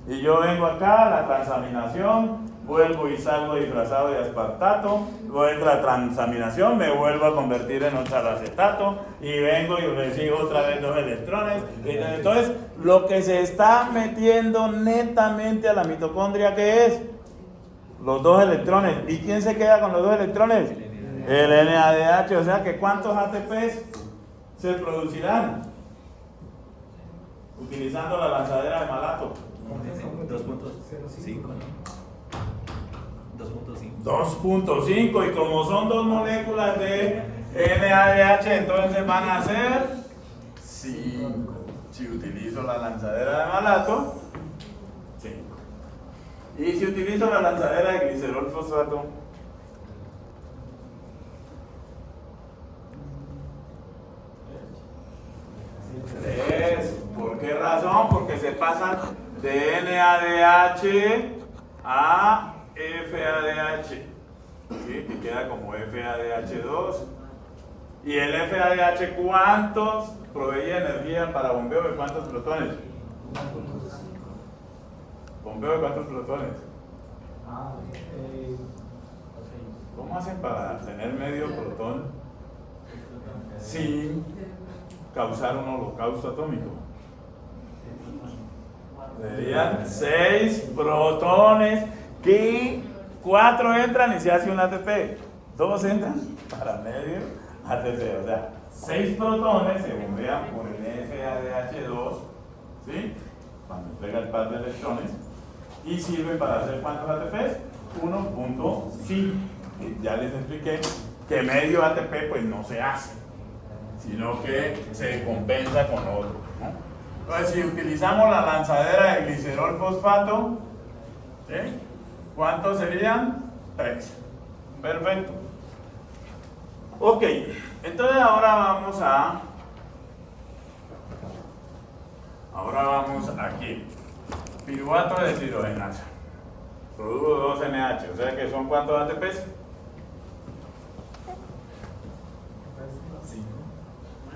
Y yo vengo acá a la transaminación, vuelvo y salgo disfrazado de aspartato, luego entra la transaminación, me vuelvo a convertir en un chalacetato y vengo y recibo otra vez dos electrones. Entonces, lo que se está metiendo netamente a la mitocondria, ¿qué es? Los dos electrones. ¿Y quién se queda con los dos electrones? El NADH. O sea que ¿cuántos ATPs se producirán utilizando la lanzadera de malato? 2.5, ¿no? 2.5. 2.5, y como son dos moléculas de NADH, entonces van a ser 5. Si utilizo la lanzadera de malato, 5. Y si utilizo la lanzadera de glicerol fosfato, 3. ¿Por qué razón? Porque se pasan de NADH a FADH, ¿sí? Que queda como FADH2. ¿Y el FADH cuántos proveía energía para bombeo de cuántos protones? ¿Bombeo de cuántos protones? ¿Cómo hacen para tener medio protón sin causar un holocausto atómico? Serían 6 protones, que 4 entran y se hace un ATP, 2 entran para medio ATP, o sea, 6 protones se bombean por el FADH2, ¿sí? Cuando entrega el par de electrones, y sirven para hacer ¿cuántos ATPs? 1.5. Ya les expliqué que medio ATP pues no se hace, sino que se compensa con otro, ¿no? Entonces, si utilizamos la lanzadera de glicerol fosfato, ¿sí? ¿Cuántos serían? 3. Perfecto. Ok, entonces ahora vamos aquí. Piruvato de deshidrogenasa. Produjo 2 NH, o sea que son ¿cuántos ATPs?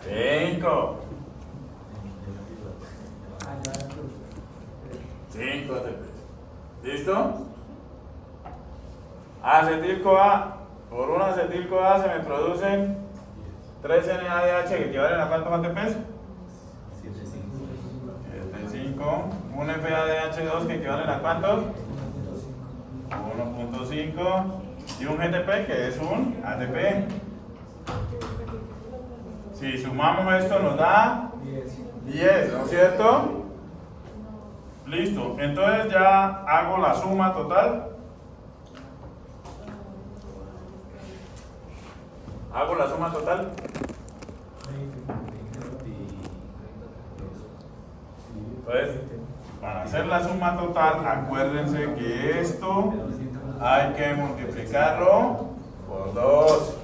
5. 5 ATPs. ¿Listo? Acetil-CoA. Por un acetil-CoA se me producen 3 NADH que equivalen a ¿cuántos ATPs? 7,5. Un FADH2 que equivalen a ¿cuántos? 1.5. Y un GTP que es un ATP. Si sumamos esto nos da 10, ¿no es cierto? Listo, entonces ya hago la suma total. Hago la suma total. Entonces, para hacer la suma total, acuérdense que esto hay que multiplicarlo por 2.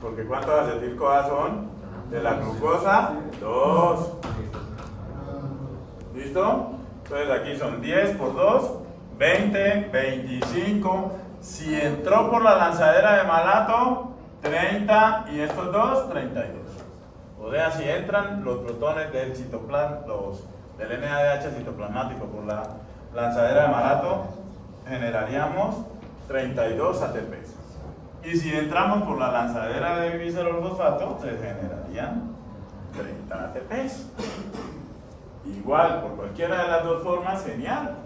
Porque ¿cuántos acetil-CoA son? De la glucosa, 2. ¿Listo? Entonces aquí son 10 por 2, 20, 25. Si entró por la lanzadera de malato, 30 y estos dos, 32. O sea, si entran los protones del del NADH citoplasmático por la lanzadera de malato, generaríamos 32 ATPs. Y si entramos por la lanzadera de glicerol-fosfato, se generarían 30 ATPs. Igual, por cualquiera de las dos formas, genial.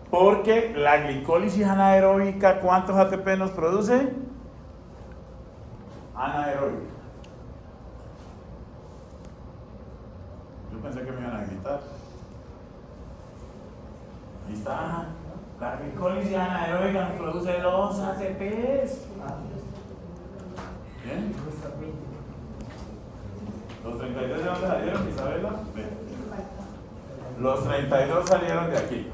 Porque la glicólisis anaeróbica, ¿cuántos ATP nos produce? Anaeróbica. Yo pensé que me iban a gritar. Ahí está. La glicólisis anaeróbica nos produce 2 ATPs. ¿Bien? ¿Los 32 de dónde salieron, Isabela? Los 32 salieron de aquí.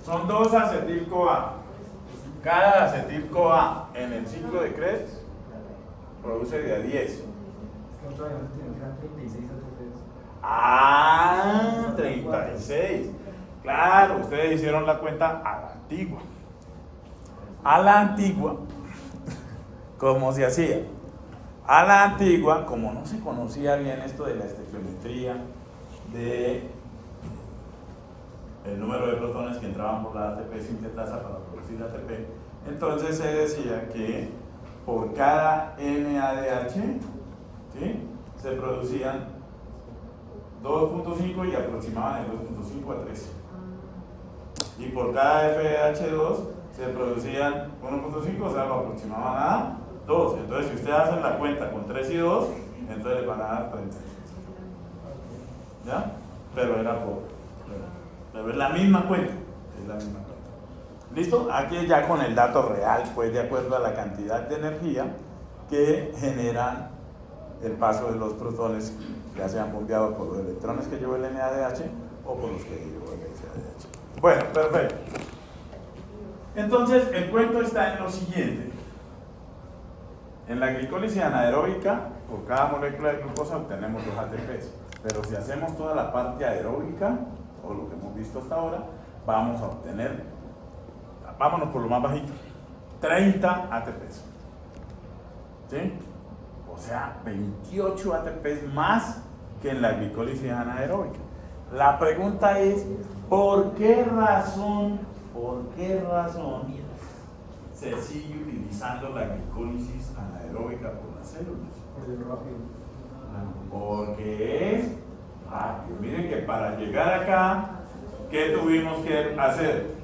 Son 2 acetil-CoA. Cada acetil-CoA en el ciclo de Krebs produce de a 10. Ah, 36. Claro, ustedes hicieron la cuenta a la antigua. A la antigua, ¿cómo se hacía? A la antigua, como no se conocía bien esto de la estequiometría, de el número de protones que entraban por la ATP sintetasa para producir ATP, entonces se decía que por cada NADH, ¿sí?, se producían 2.5 y aproximaban el 2.5 a 3. Y por cada FH2 se producían 1.5, o sea, lo aproximaban a 2. Entonces, si ustedes hacen la cuenta con 3 y 2, entonces les van a dar 30. ¿Ya? Pero era por... Pero es la misma cuenta. Es la misma cuenta. ¿Listo? Aquí ya con el dato real, pues de acuerdo a la cantidad de energía que generan el paso de los protones, ya sean bombeados por los electrones que llevó el NADH o por los que llevó el FADH. Bueno, perfecto. Entonces, el cuento está en lo siguiente. En la glicólisis anaeróbica, por cada molécula de glucosa obtenemos 2 ATPs. Pero si hacemos toda la parte aeróbica, o lo que hemos visto hasta ahora, vamos a obtener, vámonos por lo más bajito, 30 ATPs. ¿Sí? O sea, 28 ATPs más que en la glicólisis anaeróbica. La pregunta es, ¿por qué razón se sigue utilizando la glicólisis anaeróbica por las células? Porque es rápido. Miren que para llegar acá, ¿qué tuvimos que hacer?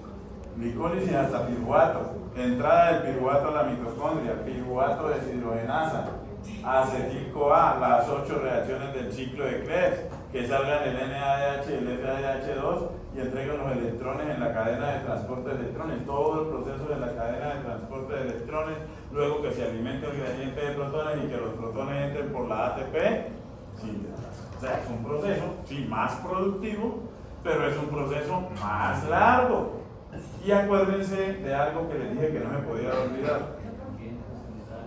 Glicólisis hasta piruvato, entrada del piruvato a la mitocondria, piruvato de deshidrogenasa, acetil-CoA, las 8 reacciones del ciclo de Krebs, que salgan el NADH y el FADH2 y entreguen los electrones en la cadena de transporte de electrones, todo el proceso de la cadena de transporte de electrones, luego que se alimente el gradiente de protones y que los protones entren por la ATP sintetasa. O sea, es un proceso, sí, más productivo, pero es un proceso más largo. Y acuérdense de algo que les dije que no se podía olvidar.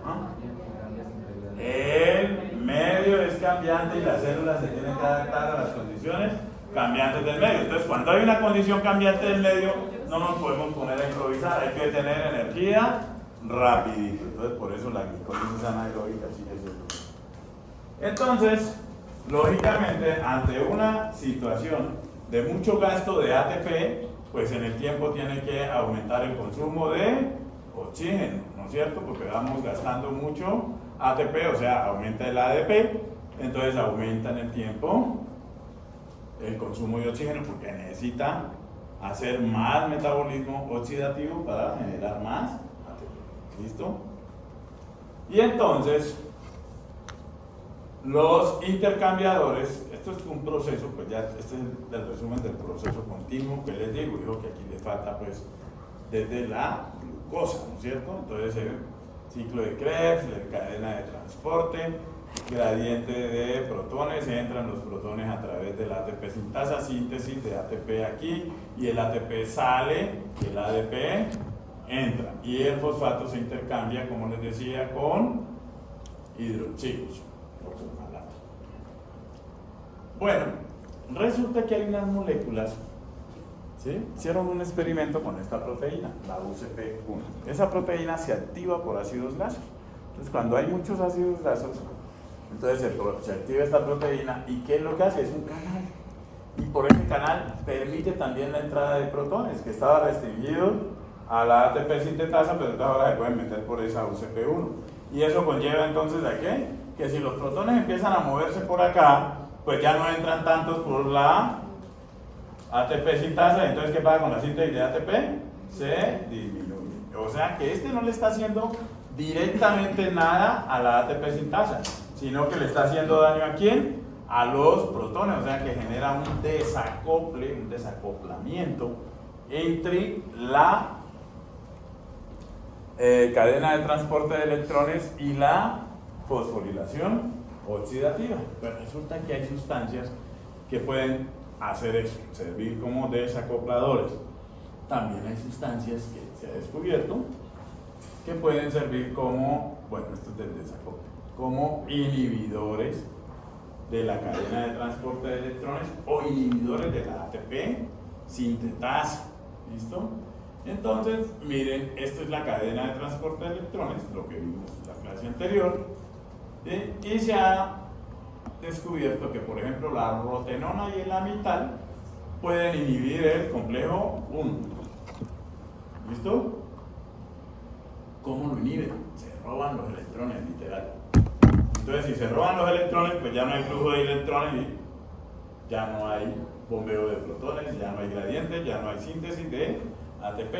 ¿Ah? El medio es cambiante y las células se tienen que adaptar a las condiciones cambiantes del medio. Entonces, cuando hay una condición cambiante del medio, no nos podemos poner a improvisar, hay que tener energía rapidito. Entonces, por eso la glicólisis anaeróbica sigue siendo. Entonces, lógicamente, ante una situación de mucho gasto de ATP, pues en el tiempo tiene que aumentar el consumo de oxígeno, ¿no es cierto? Porque vamos gastando mucho ATP, o sea, aumenta el ADP, entonces aumenta en el tiempo el consumo de oxígeno porque necesita hacer más metabolismo oxidativo para generar más ATP. ¿Listo? Y entonces, los intercambiadores, esto es un proceso, pues ya este es el resumen del proceso continuo que les digo, digo que aquí le falta pues desde la glucosa, ¿no es cierto? Entonces el ciclo de Krebs, la cadena de transporte, gradiente de protones, entran los protones a través de la ATP sintasa, síntesis de ATP aquí, y el ATP sale, y el ADP entran. Y el fosfato se intercambia, como les decía, con hidroxilos o con malato. Bueno, resulta que hay unas moléculas, ¿sí? Hicieron un experimento con esta proteína, la UCP1. Esa proteína se activa por ácidos grasos. Entonces, cuando hay muchos ácidos grasos, entonces se activa esta proteína y ¿qué es lo que hace? Es un canal. Y por ese canal permite también la entrada de protones, que estaba restringido a la ATP sintetasa, pero ahora se pueden meter por esa UCP1. Y eso conlleva entonces ¿a qué? Que si los protones empiezan a moverse por acá, pues ya no entran tantos por la ATP sintasa. Entonces, ¿qué pasa con la síntesis de ATP? Se disminuye. O sea que este no le está haciendo directamente nada a la ATP sintasa, sino que le está haciendo daño ¿a quién? A los protones, o sea que genera un desacople, un desacoplamiento entre la cadena de transporte de electrones y la fosforilación oxidativa. Pero resulta que hay sustancias que pueden hacer eso, servir como desacopladores. También hay sustancias que se ha descubierto que pueden servir como, bueno, esto es del desacople, como inhibidores de la cadena de transporte de electrones o inhibidores de la ATP sintetasa. ¿Listo? Entonces, miren, esta es la cadena de transporte de electrones, lo que vimos en la clase anterior, ¿sí? Y se ha descubierto que, por ejemplo, la rotenona y el amital pueden inhibir el complejo 1. ¿Listo? ¿Cómo lo inhiben? Se roban los electrones, literal. Entonces, si se roban los electrones, pues ya no hay flujo de electrones y ya no hay bombeo de protones, ya no hay gradientes, ya no hay síntesis de ATP.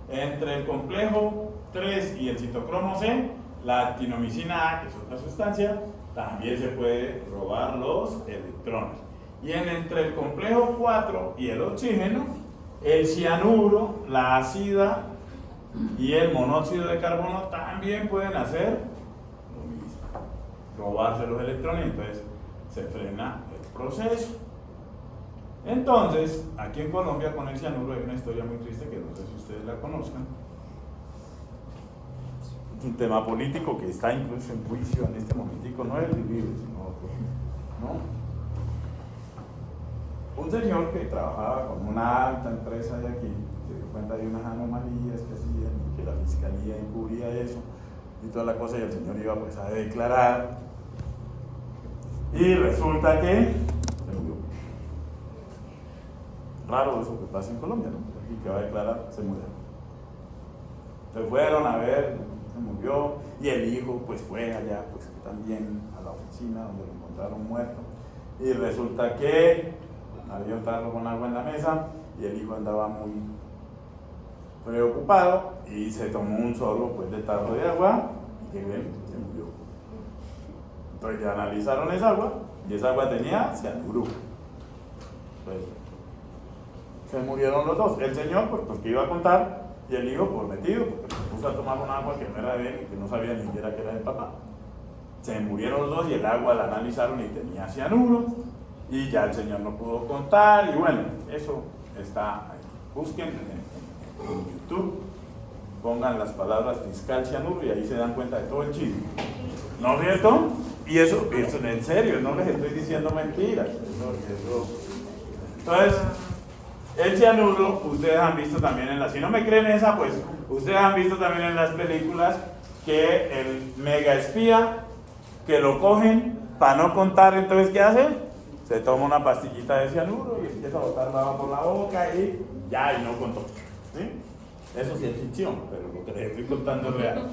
Entre el complejo 3 y el citocromo C, la actinomicina A, que es otra sustancia, también se puede robar los electrones. Y entre el complejo 4 y el oxígeno, el cianuro, la ácida y el monóxido de carbono también pueden hacer lo mismo, robarse los electrones, entonces se frena el proceso. Entonces, aquí en Colombia con el cianuro hay una historia muy triste que no sé si ustedes la conozcan. Es un tema político que está incluso en juicio en este momentico, no el vivido, sino otro, ¿no? Un señor que trabajaba con una alta empresa de aquí se dio cuenta de unas anomalías que hacían y que la fiscalía encubría eso y toda la cosa, y el señor iba pues a declarar y resulta que se murió. Raro eso que pasa en Colombia, ¿no? Aquí que va a declarar se murió. Se fueron a ver, se murió, y el hijo pues fue allá pues también a la oficina donde lo encontraron muerto, y resulta que había un tarro con agua en la mesa y el hijo andaba muy preocupado y se tomó un sorbo pues del tarro de agua y que ven, se murió. Entonces ya analizaron esa agua y esa agua tenía cianuro. Pues se murieron los dos, el señor pues porque iba a contar y el hijo por metido, porque se puso a tomar un agua que no era de él y que no sabía ni siquiera que era del papá. Se murieron los dos y el agua la analizaron y tenía cianuro. Y ya el señor no pudo contar, y bueno, eso está ahí. Busquen en YouTube, pongan las palabras fiscal cianuro y ahí se dan cuenta de todo el chisme. ¿No es cierto? Y eso en serio, no les estoy diciendo mentiras. Entonces, el cianuro, ustedes han visto también si no me creen esa, pues ustedes han visto también en las películas que el mega espía, que lo cogen para no contar, entonces ¿qué hace? Se toma una pastillita de cianuro y empieza a botar baba por la boca y ya, y no contó. ¿Sí? Eso sí es ficción, pero lo que les estoy contando es real.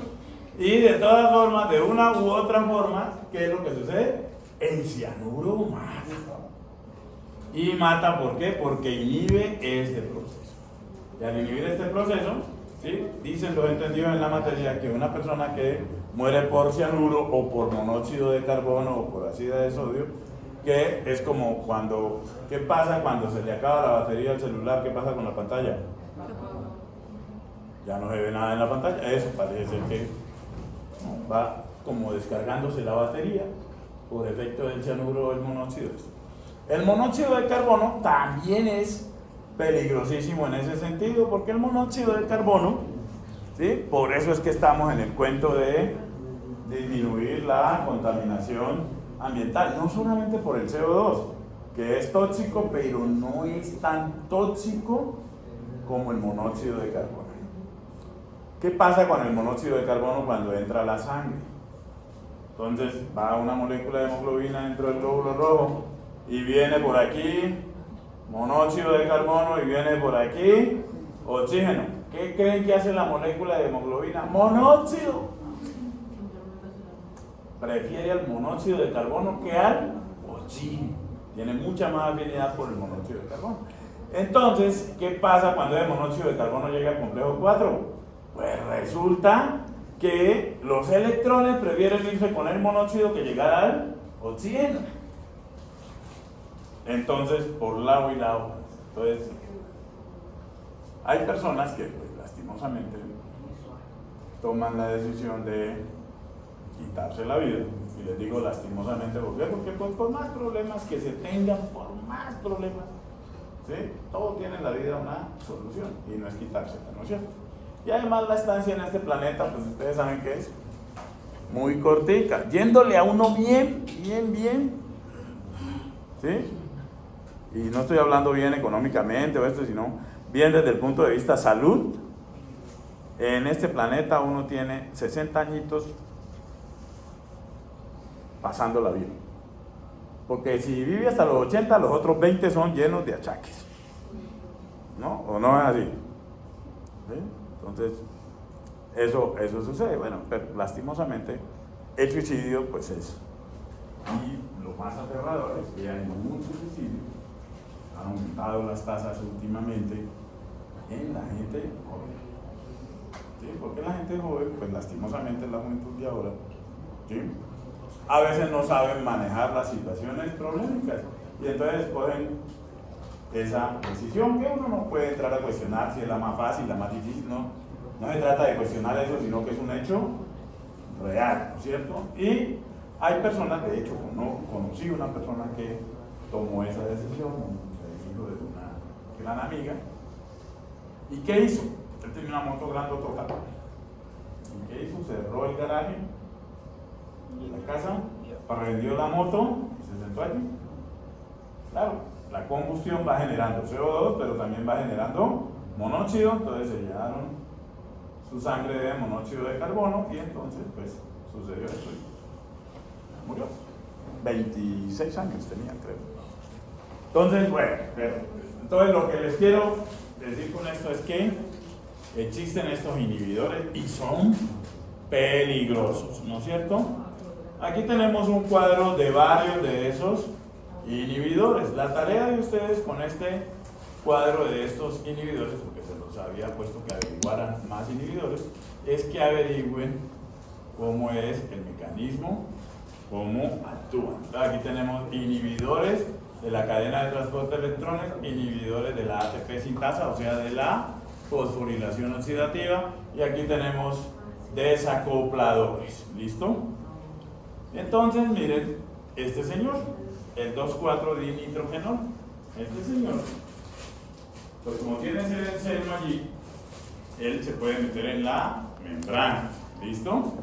Y de todas formas, de una u otra forma, ¿qué es lo que sucede? El cianuro mata. Y mata, ¿por qué? Porque inhibe este proceso. Y al inhibir este proceso, ¿sí? Dicen los entendidos en la materia que una persona que muere por cianuro o por monóxido de carbono o por ácido de sodio, que es como cuando, ¿qué pasa cuando se le acaba la batería al celular? ¿Qué pasa con la pantalla? Ya no se ve nada en la pantalla. Eso parece ser que va como descargándose la batería por efecto del cianuro o el monóxido. El monóxido de carbono también es peligrosísimo en ese sentido, porque el monóxido de carbono ¿Sí? Por eso es que estamos en el cuento de disminuir la contaminación ambiental, no solamente por el CO2, que es tóxico, pero no es tan tóxico como el monóxido de carbono. ¿Qué pasa con el monóxido de carbono cuando entra a la sangre? Entonces va una molécula de hemoglobina dentro del glóbulo rojo y viene por aquí monóxido de carbono y viene por aquí oxígeno. ¿Qué creen que hace la molécula de hemoglobina? ¡Monóxido! Prefiere al monóxido de carbono que al oxígeno. Tiene mucha más afinidad por el monóxido de carbono. Entonces, ¿qué pasa cuando el monóxido de carbono llega al complejo 4? Pues resulta que los electrones prefieren irse con el monóxido que llegar al oxígeno. Entonces, por lado y lado. Entonces, hay personas que, pues, lastimosamente, toman la decisión de quitarse la vida. Y les digo lastimosamente, ¿por qué? Porque pues, por más problemas que se tengan, por más problemas, ¿sí? Todo tiene en la vida una solución y no es quitársela, ¿no es cierto? Y además la estancia en este planeta, pues ustedes saben que es muy cortica, yéndole a uno bien, ¿sí? Y no estoy hablando bien económicamente o esto, sino bien desde el punto de vista salud. En este planeta uno tiene 60 añitos pasando la vida. Porque si vive hasta los 80, los otros 20 son llenos de achaques. ¿No? ¿O no es así? ¿Sí? Entonces, eso sucede. Bueno, pero lastimosamente, el suicidio, pues es. Y lo más aterrador es que hay muchos suicidios. Han aumentado las tasas últimamente en la gente joven. ¿Sí? Porque la gente joven, pues lastimosamente la juventud de ahora, ¿sí? A veces no saben manejar las situaciones problemáticas y entonces cogen esa decisión que uno no puede entrar a cuestionar si es la más fácil, la más difícil, no se trata de cuestionar eso, sino que es un hecho real, ¿no es cierto? Y hay personas, de hecho, conocí una persona que tomó esa decisión, un hijo de una gran amiga, ¿y qué hizo? Él tenía una moto grandotota. ¿Y qué hizo? Cerró el garaje de la casa, vendió la moto y se sentó allí. Claro, la combustión va generando CO2, pero también va generando monóxido, entonces se llenaron su sangre de monóxido de carbono y entonces pues sucedió esto y murió. 26 años tenía, creo. Entonces, bueno, entonces lo que les quiero decir con esto es que existen estos inhibidores y son peligrosos, ¿no es cierto? Aquí tenemos un cuadro de varios de esos inhibidores. La tarea de ustedes con este cuadro de estos inhibidores, porque se los había puesto que averiguaran más inhibidores, es que averigüen cómo es el mecanismo, cómo actúan. Aquí tenemos inhibidores de la cadena de transporte de electrones, inhibidores de la ATP sintasa, o sea, de la fosforilación oxidativa, y aquí tenemos desacopladores. ¿Listo? Entonces, miren, este señor, el 2,4-dinitrofenol, este señor, pues como tiene ese benceno allí, él se puede meter en la membrana, ¿listo?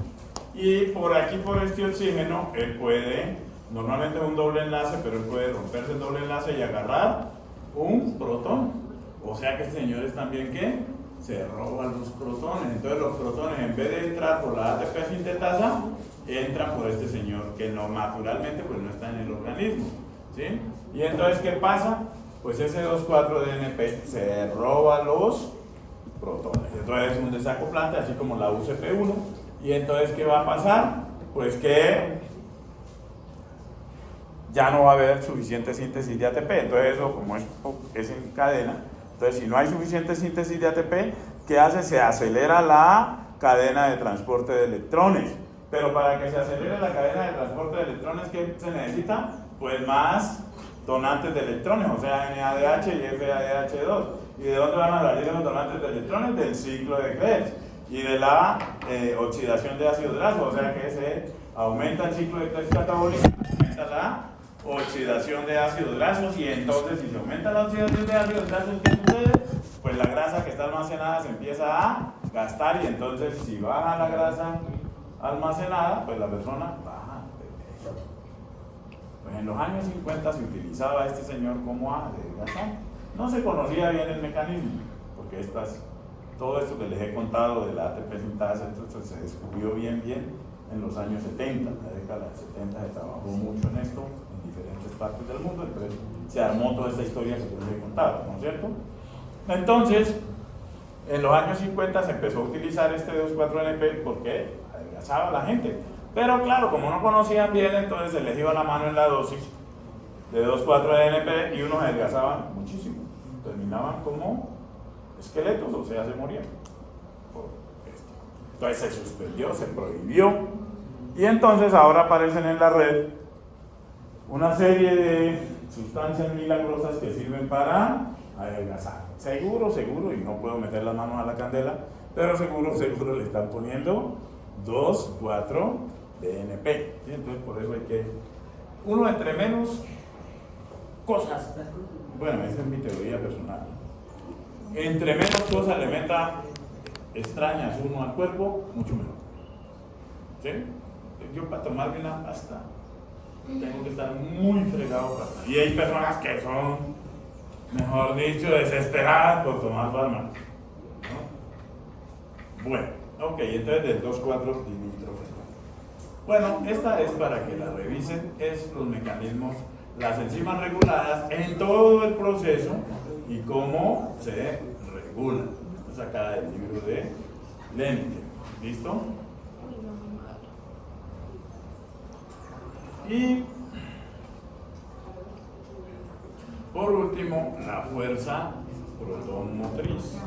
Y por aquí, por este oxígeno, él puede, normalmente es un doble enlace, pero él puede romperse el doble enlace y agarrar un protón. O sea que este señor es también, ¿qué? Se roba los protones. Entonces los protones, en vez de entrar por la ATP sintetasa, entran por este señor, que no, naturalmente pues no está en el organismo, ¿sí? Y entonces, ¿qué pasa? Pues ese 2,4-DNP se roba los protones. Entonces es un desacoplante, así como la UCP1. Y entonces, ¿qué va a pasar? Pues que ya no va a haber suficiente síntesis de ATP. Entonces eso, como es en cadena, entonces si no hay suficiente síntesis de ATP, ¿qué hace? Se acelera la cadena de transporte de electrones. Pero para que se acelere la cadena de transporte de electrones, ¿qué se necesita? Pues más donantes de electrones, o sea, NADH y FADH2. ¿Y de dónde van a salir los donantes de electrones? Del ciclo de Krebs y de la oxidación de ácidos grasos, o sea que se aumenta el ciclo de Krebs catabólico, aumenta la oxidación de ácidos grasos, y entonces si se aumenta la oxidación de ácidos grasos, ¿qué sucede? pues la grasa que está almacenada se empieza a gastar y entonces si baja la grasa almacenada, pues la persona baja de peso. Pues en los años 50 se utilizaba a este señor como adelgazar. No se conocía bien el mecanismo, porque todo esto que les he contado de la ATP sintasa, entonces se descubrió bien en los años 70. En la década del 70 se trabajó mucho en esto, en diferentes partes del mundo, entonces se armó toda esta historia que les he contado, ¿no es cierto? Entonces, en los años 50 se empezó a utilizar este 2,4-NP porque adelgazaba a la gente. Pero claro, como no conocían bien, entonces se les iba la mano en la dosis de 2,4-NP y unos adelgazaban muchísimo. Terminaban como esqueletos, o sea, se morían. Entonces se suspendió, se prohibió. Y entonces ahora aparecen en la red una serie de sustancias milagrosas que sirven para adelgazar. Seguro, y no puedo meter las manos a la candela, pero seguro le están poniendo 2,4-DNP. ¿Sí? Entonces por eso hay que, uno entre menos cosas, bueno, esa es mi teoría personal, entre menos cosas le meta extrañas uno al cuerpo, mucho mejor. ¿Sí? Yo para tomarme una pasta tengo que estar muy fregado para... Y hay personas que son, mejor dicho, desesperadas por tomar fármacos, ¿no? Bueno, ok, entonces del 2,4-dimetiltrofenol. Bueno, esta es para que la revisen, es los mecanismos, las enzimas reguladas en todo el proceso y cómo se regulan. Esto es acá del libro de Lente. ¿Listo? Y por último, la fuerza protonmotriz.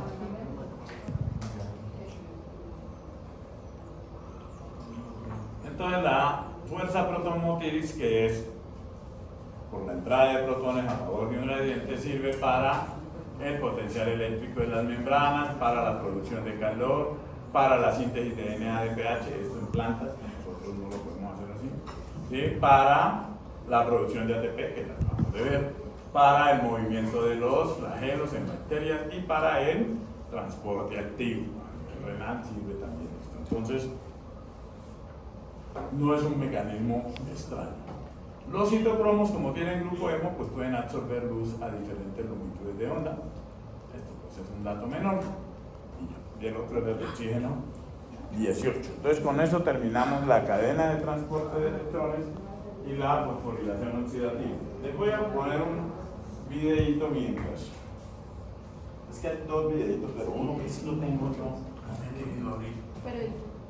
Entonces la fuerza protonmotriz, que es por la entrada de protones a favor de un gradiente, sirve para el potencial eléctrico de las membranas, para la producción de calor, para la síntesis de NADPH, esto en plantas, nosotros no lo podemos hacer así, ¿sí? Para la producción de ATP, que la acabamos de ver, para el movimiento de los flagelos en bacterias y para el transporte activo. El renal sirve también esto. Entonces, no es un mecanismo extraño. Los citocromos, como tienen grupo hemo, pues pueden absorber luz a diferentes longitudes de onda. Esto pues es un dato menor. Y el otro es el oxígeno 18. Entonces con eso terminamos la cadena de transporte de electrones y la fosforilación oxidativa. Les voy a poner un videíto mientras. Es que hay dos videitos, pero uno que sí lo tengo, otro no he querido abrir.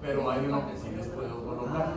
Pero hay uno que sí les puedo colocar.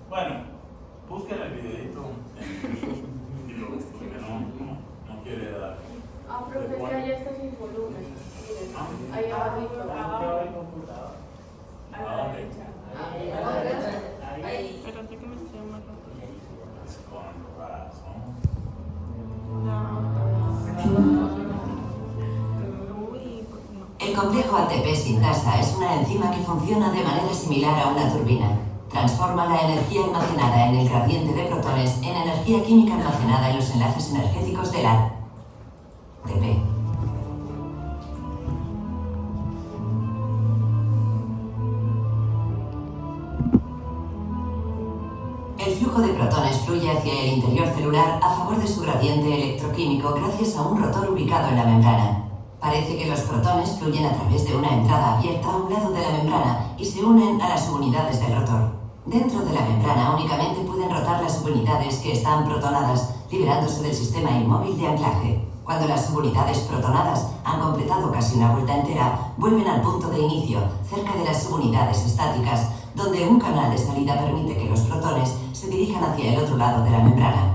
Bueno, busquen el videito en YouTube y lo busquen, porque no quiere dar. Ah, profe, que hay estos sin volumen. Miren, ahí abajito. A la derecha. Ahí. Espérate que me estoy amarrando. Pues con razón. Uy, ¿por qué no? El complejo ATP sintasa es una enzima que funciona de manera similar a una turbina. Transforma la energía almacenada en el gradiente de protones en energía química almacenada en los enlaces energéticos del ATP. El flujo de protones fluye hacia el interior celular a favor de su gradiente electroquímico gracias a un rotor ubicado en la membrana. Parece que los protones fluyen a través de una entrada abierta a un lado de la membrana y se unen a las subunidades del rotor. Dentro de la membrana únicamente pueden rotar las subunidades que están protonadas, liberándose del sistema inmóvil de anclaje. Cuando las subunidades protonadas han completado casi una vuelta entera, vuelven al punto de inicio, cerca de las subunidades estáticas, donde un canal de salida permite que los protones se dirijan hacia el otro lado de la membrana.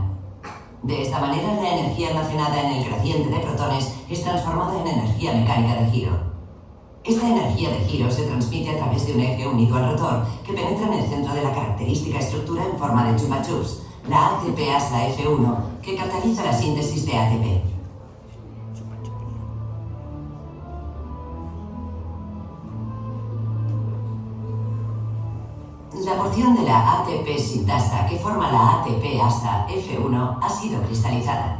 De esta manera, la energía almacenada en el gradiente de protones es transformada en energía mecánica de giro. Esta energía de giro se transmite a través de un eje unido al rotor que penetra en el centro de la característica estructura en forma de chupa chups, la ATP-ASA F1, que cataliza la síntesis de ATP. La porción de la ATP sintasa que forma la ATP-ASA F1 ha sido cristalizada.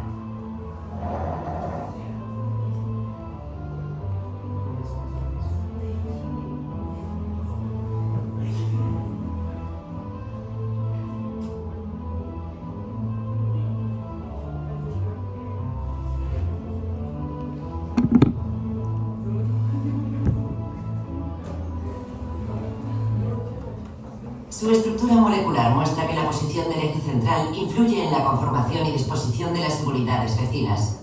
Su estructura molecular muestra que la posición del eje central influye en la conformación y disposición de las subunidades vecinas.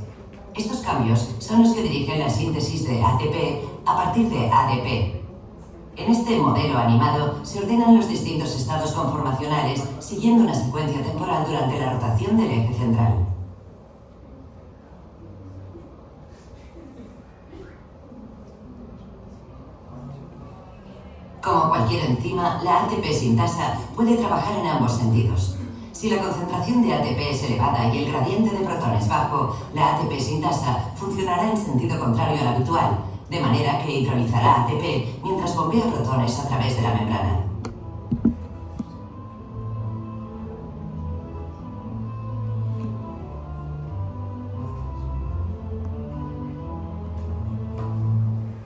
Estos cambios son los que dirigen la síntesis de ATP a partir de ADP. En este modelo animado se ordenan los distintos estados conformacionales siguiendo una secuencia temporal durante la rotación del eje central. Como cualquier enzima, la ATP sintasa puede trabajar en ambos sentidos. Si la concentración de ATP es elevada y el gradiente de protones bajo, la ATP sintasa funcionará en sentido contrario al habitual, de manera que hidrolizará ATP mientras bombea protones a través de la membrana.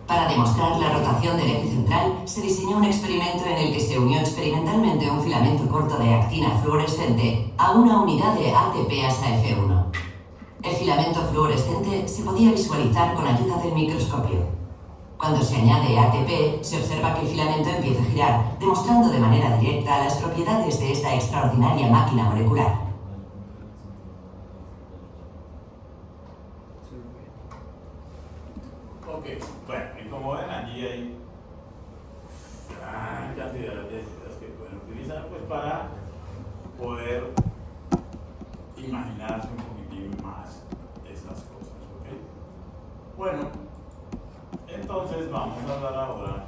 Para demostrar la rotación del eje central, se diseñó un experimento en el que se unió experimentalmente un filamento corto de actina fluorescente a una unidad de ATP-ASA F1. El filamento fluorescente se podía visualizar con ayuda del microscopio. Cuando se añade ATP, se observa que el filamento empieza a girar, demostrando de manera directa las propiedades de esta extraordinaria máquina molecular. Ok, bueno, y como ven allí hay gran cantidad de ideas que pueden utilizar pues para poder imaginarse un poquitín más estas cosas, ¿ok? Bueno, entonces vamos a hablar ahora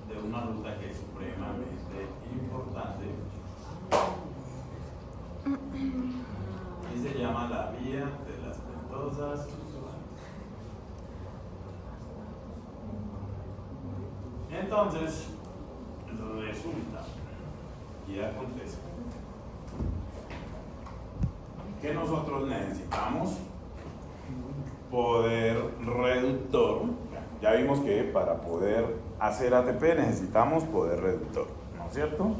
de una ruta que es supremamente importante y se llama la vía de las pentosas fluctuantes. Entonces, resulta y acontece que nosotros necesitamos poder reductor. Ya vimos que para poder hacer ATP necesitamos poder reductor, ¿no es cierto?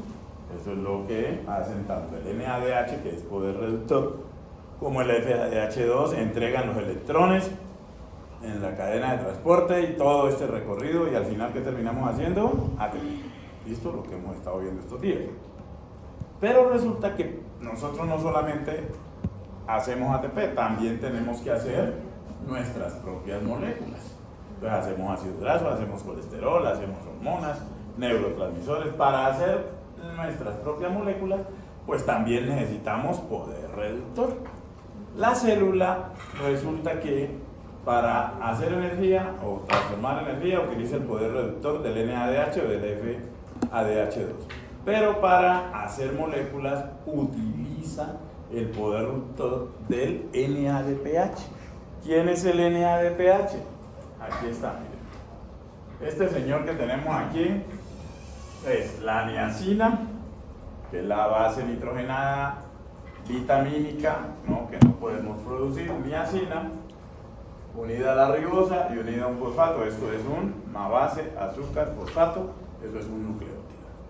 Eso es lo que hacen tanto el NADH, que es poder reductor, como el FADH2, entregan los electrones en la cadena de transporte y todo este recorrido, y al final, ¿qué terminamos haciendo? ATP. ¿Listo? Lo que hemos estado viendo estos días. Pero resulta que nosotros no solamente hacemos ATP, también tenemos que hacer nuestras propias moléculas. Entonces hacemos ácido graso, hacemos colesterol, hacemos hormonas, neurotransmisores. Para hacer nuestras propias moléculas, pues también necesitamos poder reductor. La célula resulta que para hacer energía o transformar energía utiliza el poder reductor del NADH o del FADH2. Pero para hacer moléculas utiliza el poder reductor del NADPH. ¿Quién es el NADPH? Aquí está, miren. Este señor que tenemos aquí es la niacina, que es la base nitrogenada vitamínica, ¿no? Que no podemos producir, niacina, unida a la ribosa y unida a un fosfato. Esto es una base, azúcar, fosfato, eso es un nucleótido,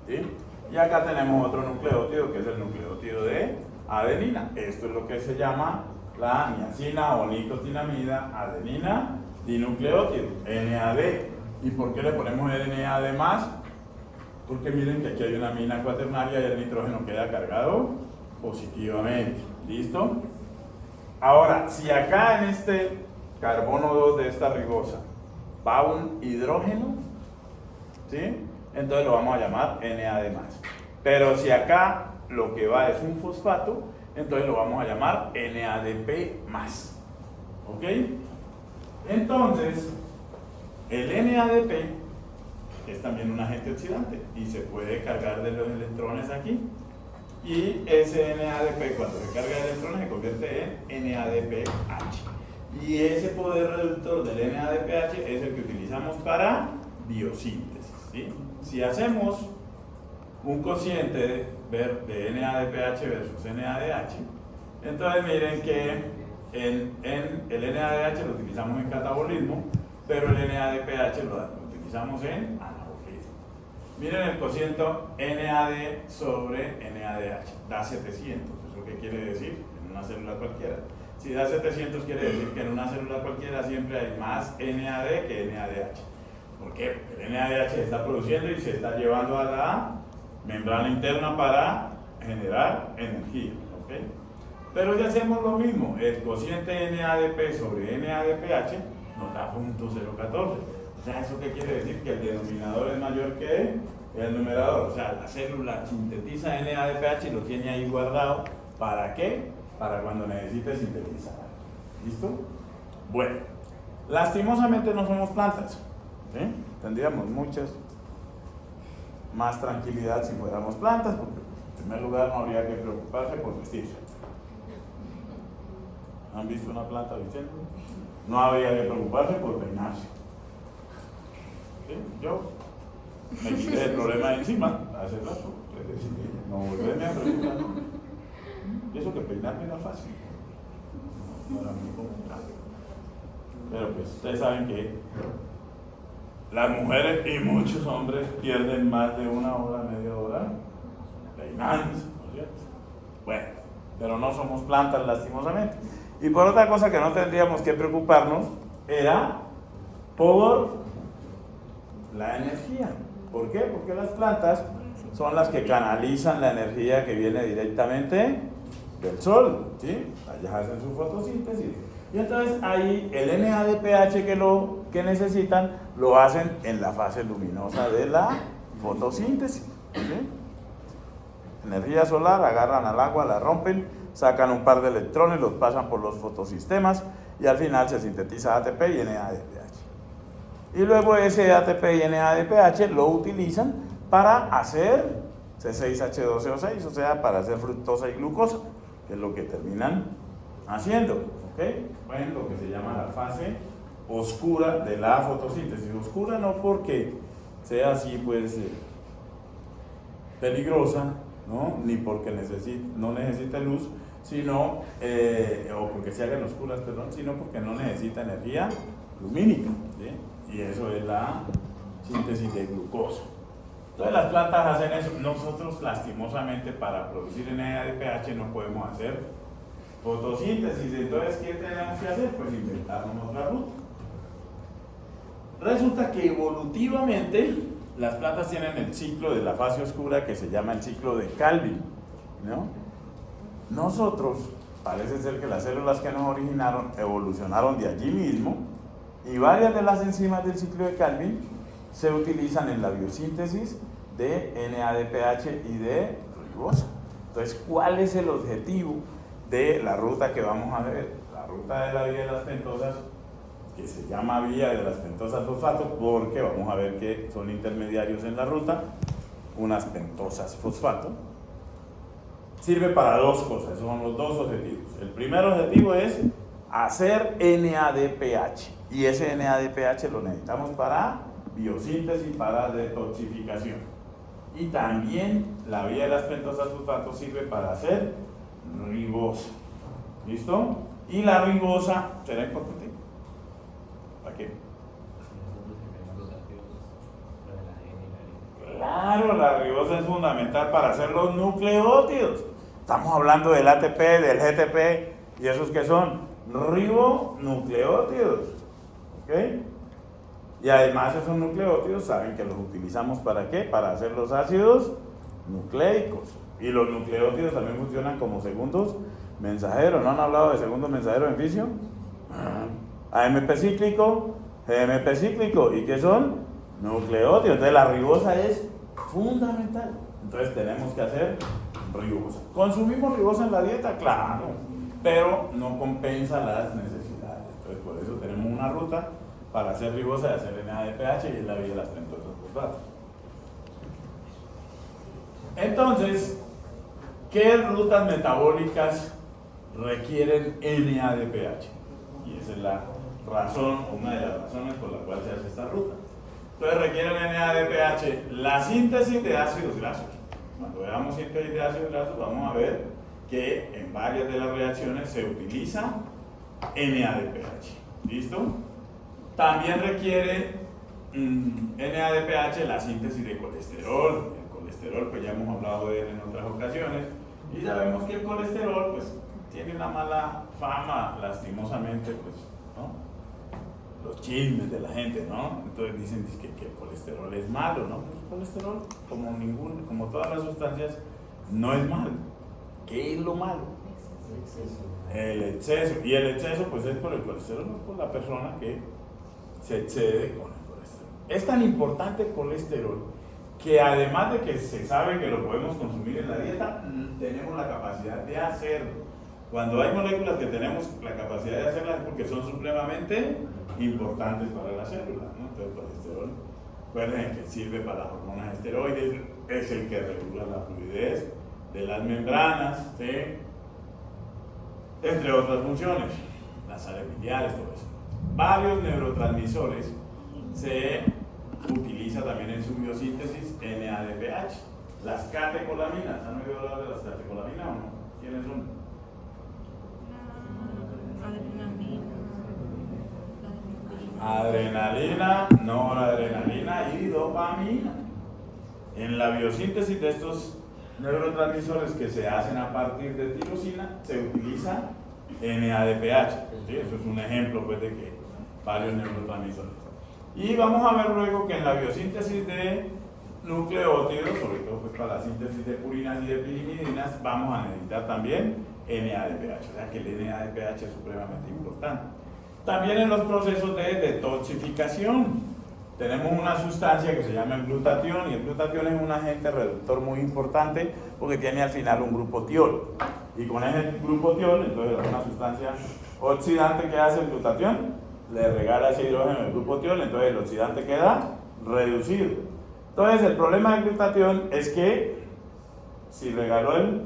¿sí? Y acá tenemos otro nucleótido que es el nucleótido de adenina. Esto es lo que se llama la niacina o nicotinamida adenina dinucleótido, NAD. ¿Y por qué le ponemos NAD más? Porque miren que aquí hay una amina cuaternaria y el nitrógeno queda cargado positivamente. ¿Listo? Ahora, si acá en este carbono 2 de esta ribosa va un hidrógeno, ¿sí? Entonces lo vamos a llamar NAD+. Pero si acá lo que va es un fosfato, entonces lo vamos a llamar NADP+. ¿Ok? Entonces, el NADP es también un agente oxidante y se puede cargar de los electrones aquí. Y ese NADP, cuando se carga de electrones, se convierte en NADPH. Y ese poder reductor del NADPH es el que utilizamos para biosíntesis, ¿sí? Si hacemos un cociente de NADPH versus NADH, entonces miren que en el NADH lo utilizamos en catabolismo, pero el NADPH lo utilizamos en anabolismo. Miren el cociente NAD sobre NADH, da 700. ¿Eso qué quiere decir? En una célula cualquiera. Si da 700 quiere decir que en una célula cualquiera siempre hay más NAD que NADH. ¿Por qué? Porque el NADH se está produciendo y se está llevando a la membrana interna para generar energía. ¿Okay? Pero si hacemos lo mismo, el cociente NADP sobre NADPH nos da 0.014. O sea, ¿eso qué quiere decir? Que el denominador es mayor que el numerador. O sea, la célula sintetiza NADPH y lo tiene ahí guardado. ¿Para qué? Para cuando necesite sintetizar. ¿Listo? Bueno, lastimosamente no somos plantas. ¿Sí? Tendríamos muchas más tranquilidad si fuéramos plantas, porque en primer lugar no habría que preocuparse por vestirse. ¿Han visto una planta vistiendo? No habría que preocuparse por peinarse. ¿Sí? Yo me quité el problema de encima hace rato, decidí no volverme a preocupar. Y eso que peinarme era fácil, no era muy complicado. Pero pues ustedes saben que las mujeres y muchos hombres pierden más de una hora, media hora peinándose, ¿no es cierto? Bueno, pero no somos plantas lastimosamente. Y por otra cosa que no tendríamos que preocuparnos era por la energía. ¿Por qué? Porque las plantas son las que canalizan la energía que viene directamente del sol, ¿sí? Allá hacen su fotosíntesis. Y entonces ahí el NADPH que necesitan lo hacen en la fase luminosa de la fotosíntesis. ¿Sí? Energía solar, agarran al agua, la rompen, sacan un par de electrones, los pasan por los fotosistemas y al final se sintetiza ATP y NADPH. Y luego ese ATP y NADPH lo utilizan para hacer C6H12O6, o sea, para hacer fructosa y glucosa, que es lo que terminan haciendo. ¿Okay? Bueno, lo que se llama la fase oscura de la fotosíntesis. Oscura no porque sea así pues peligrosa, ¿no? Ni porque no necesite luz, sino o porque se hagan oscuras, perdón, sino porque no necesita energía lumínica, ¿sí? Y eso es la síntesis de glucosa. Entonces las plantas hacen eso. Nosotros lastimosamente para producir NADPH no podemos hacer fotosíntesis. Entonces, ¿qué tenemos que hacer? Pues inventarnos otra ruta. Resulta que evolutivamente las plantas tienen el ciclo de la fase oscura que se llama el ciclo de Calvin, ¿no? Nosotros, parece ser que las células que nos originaron evolucionaron de allí mismo y varias de las enzimas del ciclo de Calvin se utilizan en la biosíntesis de NADPH y de ribosa. Entonces, ¿cuál es el objetivo de la ruta que vamos a ver? La ruta de la vía de las pentosas, que se llama vía de las pentosas fosfato, porque vamos a ver que son intermediarios en la ruta, unas pentosas fosfato. Sirve para dos cosas, esos son los dos objetivos. El primer objetivo es hacer NADPH, y ese NADPH lo necesitamos para biosíntesis, para detoxificación. Y también la vía de las pentosas fosfato sirve para hacer ribosa. ¿Listo? Y la ribosa, ¿será importante? ¿Para qué? Claro, la ribosa es fundamental para hacer los nucleótidos. Estamos hablando del ATP, del GTP, y esos que son ribonucleótidos. ¿Ok? Y además esos nucleótidos saben que los utilizamos ¿para qué? Para hacer los ácidos nucleicos. Y los nucleótidos también funcionan como segundos mensajeros. ¿No han hablado de segundos mensajeros en fisio? AMP cíclico, GMP cíclico. ¿Y qué son? Nucleótidos. Entonces la ribosa es fundamental. Entonces tenemos que hacer ribosa. ¿Consumimos ribosa en la dieta? Claro, pero no compensa las necesidades. Entonces por eso tenemos una ruta para hacer ribosa y hacer NADPH, y es la vía de las pentosas fosfato. Entonces, ¿qué rutas metabólicas requieren NADPH? Y esa es la razón, una de las razones por la cual se hace esta ruta. Entonces requieren NADPH la síntesis de ácidos grasos. Cuando veamos síntesis de ácidos grasos vamos a ver que en varias de las reacciones se utiliza NADPH. ¿Listo? También requiere NADPH la síntesis de colesterol. El colesterol, pues ya hemos hablado de él en otras ocasiones, y sabemos que el colesterol pues tiene una mala fama, lastimosamente, pues, ¿no? Los chismes de la gente, ¿no? Entonces dicen que el colesterol es malo, ¿no? Pues el colesterol, como todas las sustancias, no es malo. ¿Qué es lo malo? El exceso. Y el exceso, pues, es por el colesterol, no por la persona que se excede con el colesterol. Es tan importante el colesterol que además de que se sabe que lo podemos consumir en la dieta, tenemos la capacidad de hacerlo. Cuando hay moléculas que tenemos la capacidad de hacerlas es porque son supremamente importantes para la célula, ¿no? Entonces el colesterol, recuerden que sirve para las hormonas esteroides, es el que regula la fluidez de las membranas, ¿sí? Entre otras funciones, las sales biliares, todo eso. Varios neurotransmisores se utiliza también en su biosíntesis NADPH. Las catecolaminas, ¿han oído hablar de las catecolaminas o no? ¿Quiénes son? Adrenalina, noradrenalina y dopamina. En la biosíntesis de estos neurotransmisores que se hacen a partir de tirosina se utiliza NADPH. ¿Sí? Eso es un ejemplo, pues, de que varios neurotransmisores. Y vamos a ver luego que en la biosíntesis de nucleótidos, sobre todo pues para la síntesis de purinas y de pirimidinas, vamos a necesitar también NADPH, o sea que el NADPH es supremamente importante. También en los procesos de detoxificación tenemos una sustancia que se llama el glutatión, y el glutatión es un agente reductor muy importante porque tiene al final un grupo tiol, y con ese grupo tiol, entonces es una sustancia oxidante que hace el glutatión, le regala ese hidrógeno al grupo tiol, entonces el oxidante queda reducido. Entonces el problema del glutatión es que si regaló el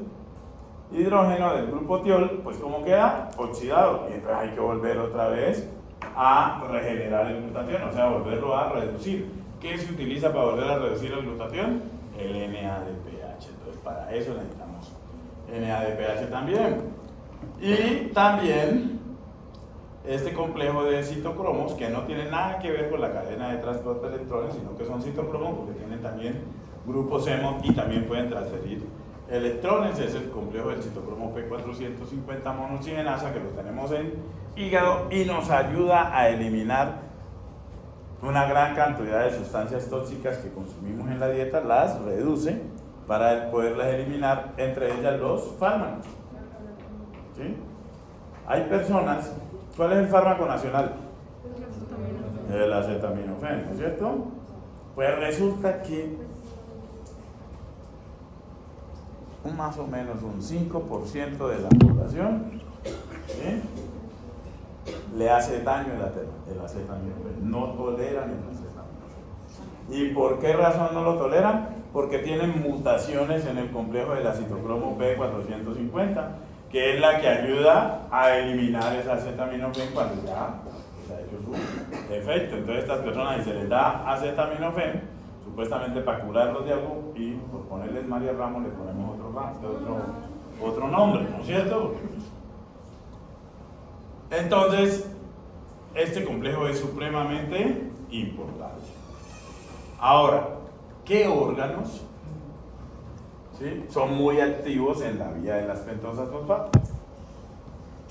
hidrógeno del grupo tiol, pues ¿cómo queda? Oxidado, y entonces hay que volver otra vez a regenerar el glutatión, o sea, volverlo a reducir. ¿Qué se utiliza para volver a reducir el glutatión? El NADPH. Entonces para eso necesitamos NADPH también. Y también este complejo de citocromos, que no tiene nada que ver con la cadena de transporte de electrones, sino que son citocromos porque tienen también grupos hemo y también pueden transferir electrones. Es el complejo del citocromo P450 monooxigenasa, que lo tenemos en hígado y nos ayuda a eliminar una gran cantidad de sustancias tóxicas que consumimos en la dieta, las reduce para poderlas eliminar, entre ellas los fármacos. ¿Sí? Hay personas. ¿Cuál es el fármaco nacional? El acetaminofén, ¿no es cierto? Pues resulta que más o menos un 5% de la población, ¿sí?, le hace daño el acetaminofén, no toleran el acetaminofén. ¿Y por qué razón no lo toleran? Porque tienen mutaciones en el complejo del acetocromo P450, que es la que ayuda a eliminar ese acetaminofén cuando ya se ha hecho su efecto. Entonces estas personas, si se les da acetaminofén, supuestamente para curarlos de algo, y por ponerles María Ramos le ponemos otro nombre, ¿no es cierto? Entonces, este complejo es supremamente importante. Ahora, ¿qué órganos, ¿sí?, son muy activos en la vía de las pentosas fosfato?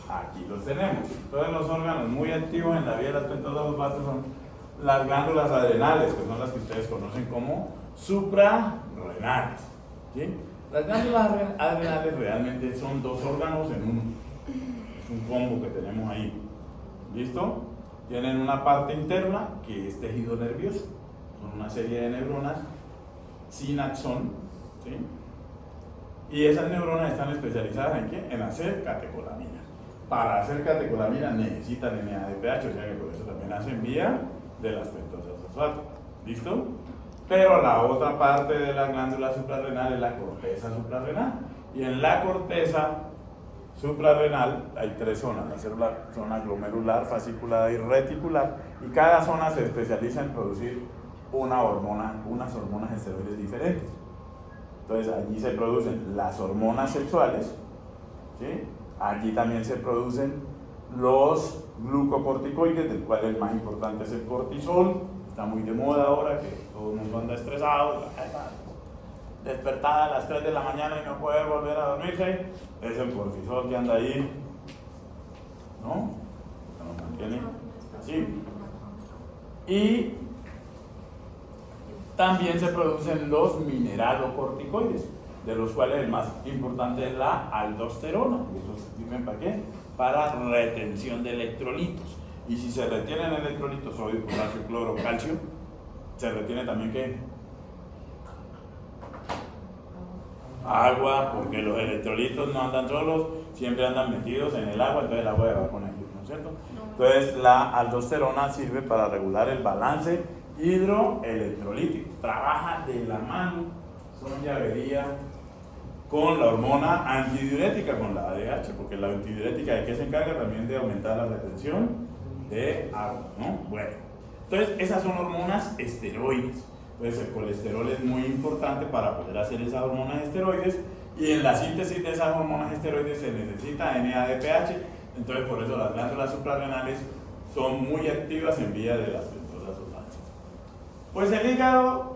Aquí los tenemos. Todos los órganos muy activos en la vía de las pentosas fosfato son las glándulas adrenales, que son las que ustedes conocen como suprarrenales, ¿sí? Las glándulas adrenales realmente son dos órganos en uno. Es un combo que tenemos ahí. ¿Listo? Tienen una parte interna que es tejido nervioso. Son una serie de neuronas sin axón, ¿sí? Y esas neuronas están especializadas ¿en qué? En hacer catecolaminas. Para hacer catecolaminas necesitan NADPH, o sea que por eso también hacen vía de las pentosas fosfato. ¿Listo? Pero la otra parte de la glándula suprarrenal es la corteza suprarrenal. Y en la corteza suprarrenal hay tres zonas: la zona glomerular, fasciculada y reticular. Y cada zona se especializa en producir unas hormonas esteroides diferentes. Entonces allí se producen las hormonas sexuales, ¿sí? Allí también se producen los glucocorticoides, del cual el más importante es el cortisol. Está muy de moda ahora que todo el mundo anda estresado, despertada a las 3 de la mañana y no poder volver a dormirse. Es el cortisol que anda ahí, ¿no? Que nos mantiene así. Y también se producen los mineralocorticoides, de los cuales el más importante es la aldosterona. ¿Y eso sirven para qué? Para retención de electrolitos. Y si se retienen electrolitos, sodio, potasio, cloro, calcio, se retiene también ¿qué? Agua, porque los electrolitos no andan solos, siempre andan metidos en el agua, entonces el agua va con ellos, ¿no es cierto? Entonces la aldosterona sirve para regular el balance hidroelectrolítico. Trabaja de la mano, son llavería con la hormona antidiurética, con la ADH, porque la antidiurética ¿de qué se encarga? También de aumentar la retención de agua, ¿no? Bueno, entonces esas son hormonas esteroides. Entonces el colesterol es muy importante para poder hacer esas hormonas esteroides, y en la síntesis de esas hormonas esteroides se necesita NADPH. Entonces por eso las glándulas suprarrenales son muy activas en vía de las pentosas fosfato. Pues el hígado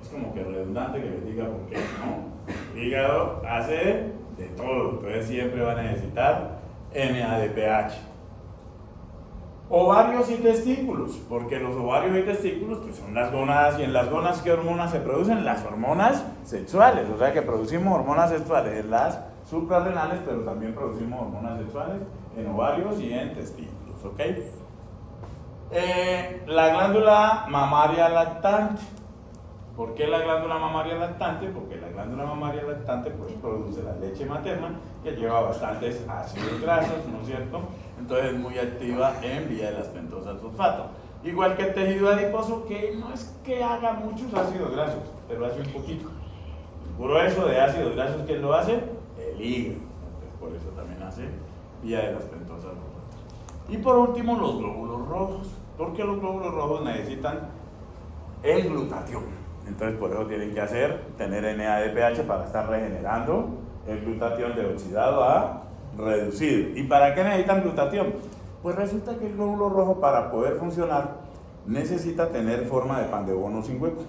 es como que redundante que les diga por qué, ¿no? El hígado hace de todo, entonces siempre va a necesitar NADPH. Ovarios y testículos, porque los ovarios y testículos pues son las gónadas, y en las gónadas ¿qué hormonas se producen? Las hormonas sexuales, o sea que producimos hormonas sexuales en las suprarrenales, pero también producimos hormonas sexuales en ovarios y en testículos, ¿ok? La glándula mamaria lactante. ¿Por qué la glándula mamaria lactante? Porque la glándula mamaria lactante pues produce la leche materna, que lleva bastantes ácidos grasos, ¿no es cierto? Entonces es muy activa en vía de las pentosas fosfato. Igual que el tejido adiposo, que no es que haga muchos ácidos grasos, pero hace un poquito. El grueso de ácidos grasos, ¿quién lo hace? El hígado. Entonces por eso también hace vía de las pentosas fosfato. Y por último, los glóbulos rojos. Porque los glóbulos rojos necesitan el glutatión. Entonces por eso tienen que tener NADPH para estar regenerando el glutatión de oxidado a reducido. ¿Y para qué necesitan glutatión? Pues resulta que el glóbulo rojo, para poder funcionar, necesita tener forma de pan de bono sin hueco,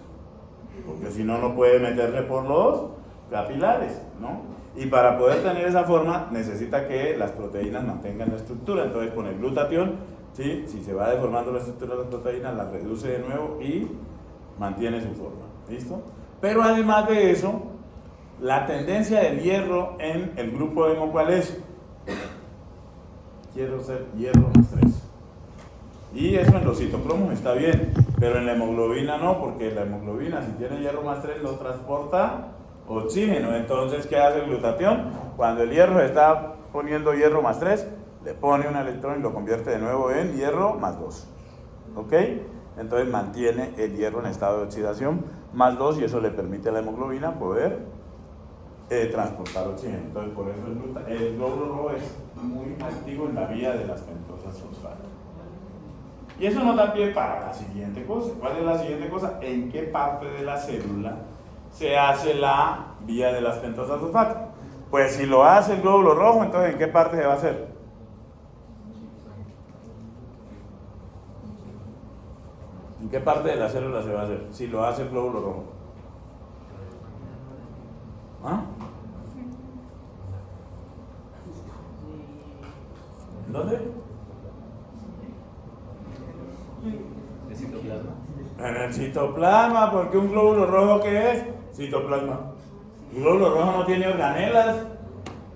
porque si no, no puede meterse por los capilares, ¿no? Y para poder tener esa forma necesita que las proteínas mantengan la estructura. Entonces con el glutatión, ¿sí?, si se va deformando la estructura de las proteínas, las reduce de nuevo y mantiene su forma. ¿Listo? Pero además de eso, la tendencia del hierro en el grupo hemo, ¿cuál es? Quiero ser hierro más 3. Y eso en los citocromos está bien, Pero en la hemoglobina no, porque la hemoglobina, si tiene hierro más 3, no transporta oxígeno. Entonces, ¿qué hace el glutatión? Cuando el hierro está poniendo hierro más 3, le pone un electrón y lo convierte de nuevo en hierro más 2. ¿Ok? Entonces mantiene el hierro en estado de oxidación más 2 y eso le permite a la hemoglobina poder transportar oxígeno. Entonces, por eso el glóbulo rojo es muy activo en la vía de las pentosas fosfato. Y eso nos da pie para la siguiente cosa. ¿Cuál es la siguiente cosa? ¿En qué parte de la célula se hace la vía de las pentosas fosfato? Pues si lo hace el glóbulo rojo, entonces ¿en qué parte se va a hacer? ¿En qué parte de la célula se va a hacer? Si lo hace el glóbulo rojo. ¿Ah? ¿En dónde? ¿El citoplasma? En el citoplasma, porque un glóbulo rojo, ¿qué es? Citoplasma. El glóbulo rojo no tiene organelas,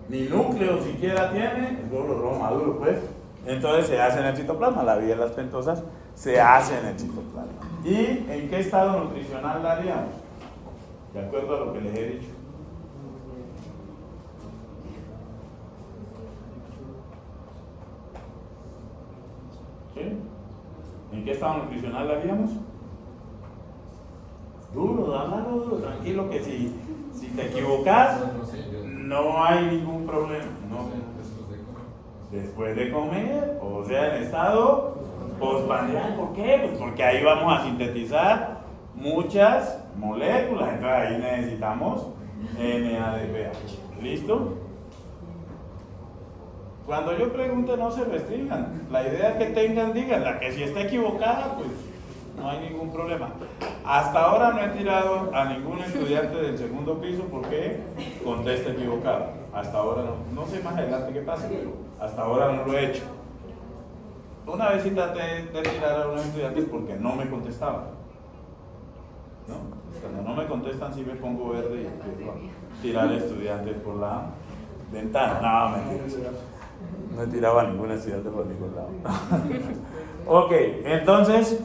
ni núcleo siquiera tiene, el glóbulo rojo maduro, pues. Entonces se hace en el citoplasma, la vía de las pentosas se hace en el citoplasma. ¿Y en qué estado nutricional la haríamos? De acuerdo a lo que les he dicho. ¿Sí? ¿En qué estado nutricional la haríamos? Duro, háblalo duro, tranquilo, que si te equivocas, no hay ningún problema. No. Después de comer, o sea, en estado postprandial. ¿Por qué? Pues porque ahí vamos a sintetizar muchas moléculas. Entonces ahí necesitamos NADPH. ¿Listo? Cuando yo pregunte, no se restringan. La idea que tengan, díganla. Que si está equivocada, pues no hay ningún problema. Hasta ahora no he tirado a ningún estudiante del segundo piso porque contesta equivocado. Hasta ahora no. No sé más adelante qué pasa, pero hasta ahora no lo he hecho. Una vez sí traté de tirar a unos estudiantes porque no me contestaban. ¿No? Cuando no me contestan, sí me pongo verde y empiezo a tirar estudiantes por la ventana. No, mentira. No he tirado a ningún estudiante por ningún lado. Ok, entonces,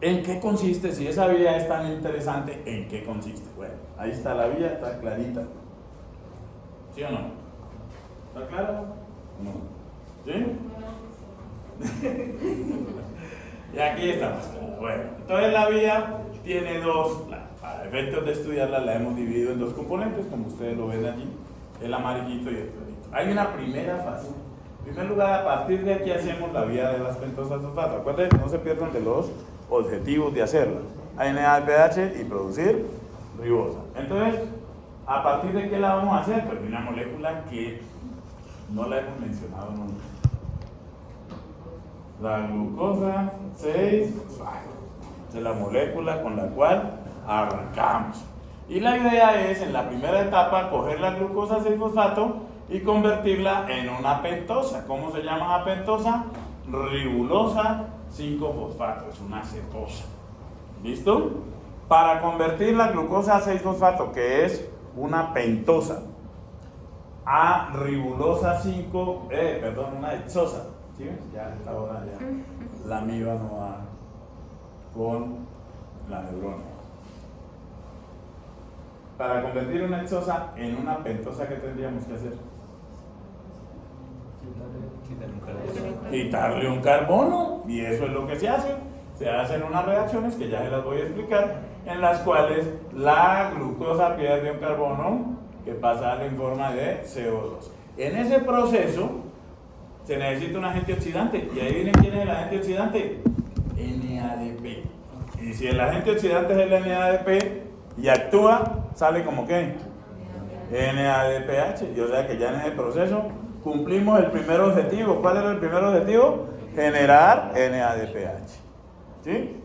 ¿en qué consiste? Si esa vía es tan interesante, ¿en qué consiste? Bueno, ahí está la vía, está clarita. ¿Sí o no? ¿Está claro? No. ¿Sí? Y aquí estamos. Bueno, entonces la vía tiene dos, para efectos de estudiarla la hemos dividido en dos componentes, como ustedes lo ven allí, el amarillito y el clarito. Hay una primera fase. En primer lugar, a partir de aquí hacemos la vía de las pentosas fosfato. Acuérdense, no se pierdan de los objetivos de hacerla. NADPH y producir ribosa. Entonces, ¿a partir de qué la vamos a hacer? Pues de una molécula que no la hemos mencionado nunca. La glucosa 6-fosfato. Es la molécula con la cual arrancamos. Y la idea es, en la primera etapa, coger la glucosa 6-fosfato y convertirla en una pentosa. ¿Cómo se llama la pentosa? Ribulosa 5-fosfato. Es una cetosa. ¿Listo? Para convertir la glucosa 6-fosfato, que es una pentosa, a ribulosa 5, una hexosa. ¿Sí? Ya esta hora ya la amiba no va con la neurona. Para convertir una hexosa en una pentosa, ¿qué tendríamos que hacer? Quitarle un carbono, y eso es lo que se hace. Se hacen unas reacciones que ya se las voy a explicar, en las cuales la glucosa pierde un carbono que pasa en forma de CO2. En ese proceso se necesita un agente oxidante, y ahí viene quién es el agente oxidante, NADP. Y si el agente oxidante es el NADP y actúa, sale como ¿qué? NADPH. Y o sea que ya en ese proceso cumplimos el primer objetivo. ¿Cuál era el primer objetivo? Generar NADPH. ¿Sí?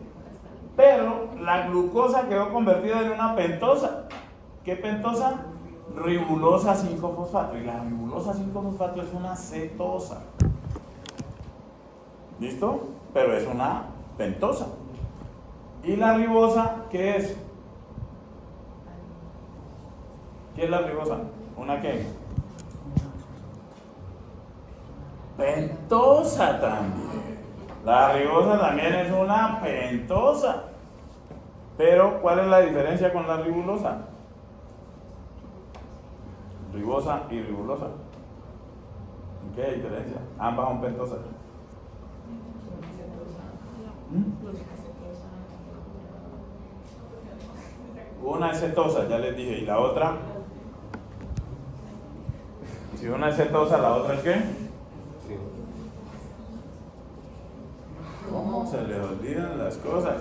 Pero la glucosa quedó convertida en una pentosa. ¿Qué pentosa? Ribulosa 5-fosfato. Y la ribulosa 5-fosfato es una cetosa. ¿Listo? Pero es una pentosa. ¿Y la ribosa qué es? ¿Qué es la ribosa? ¿Una qué? Pentosa también. La ribosa también es una pentosa. Pero, ¿cuál es la diferencia con la ribulosa? Ribosa y ribulosa. ¿En qué diferencia? Ambas son pentosas. Una es cetosa, ya les dije, y la otra. Si una es cetosa, ¿la otra es qué? ¿Cómo se les olvidan las cosas?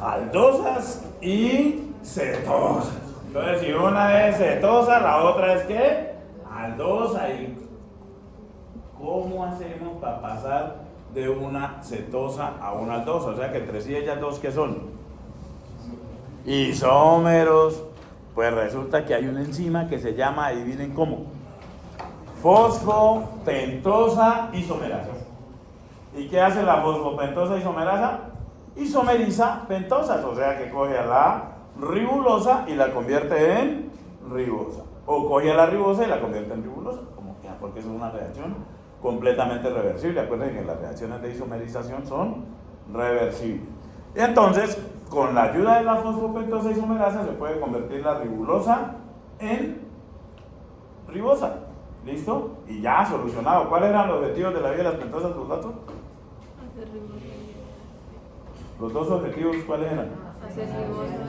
Aldosas y cetosas. Entonces, si una es cetosa, la otra es ¿qué? Aldosa. ¿Y cómo hacemos para pasar de una cetosa a una aldosa? O sea que entre sí ellas dos, ¿qué son? Isómeros. Pues resulta que hay una enzima que se llama, adivinen cómo, fosfopentosa isomerasa. ¿Y qué hace la fosfopentosa isomerasa? Isomeriza pentosas, o sea que coge a la ribulosa y la convierte en ribosa, o coge a la ribosa y la convierte en ribulosa, como que, porque es una reacción completamente reversible. Acuérdense que las reacciones de isomerización son reversibles. Y entonces, con la ayuda de la fosfopentosa isomerasa se puede convertir la ribulosa en ribosa. ¿Listo? Y ya solucionado. ¿Cuáles eran los objetivos de la vida de las pentosas, los datos? Los dos objetivos, ¿cuáles eran?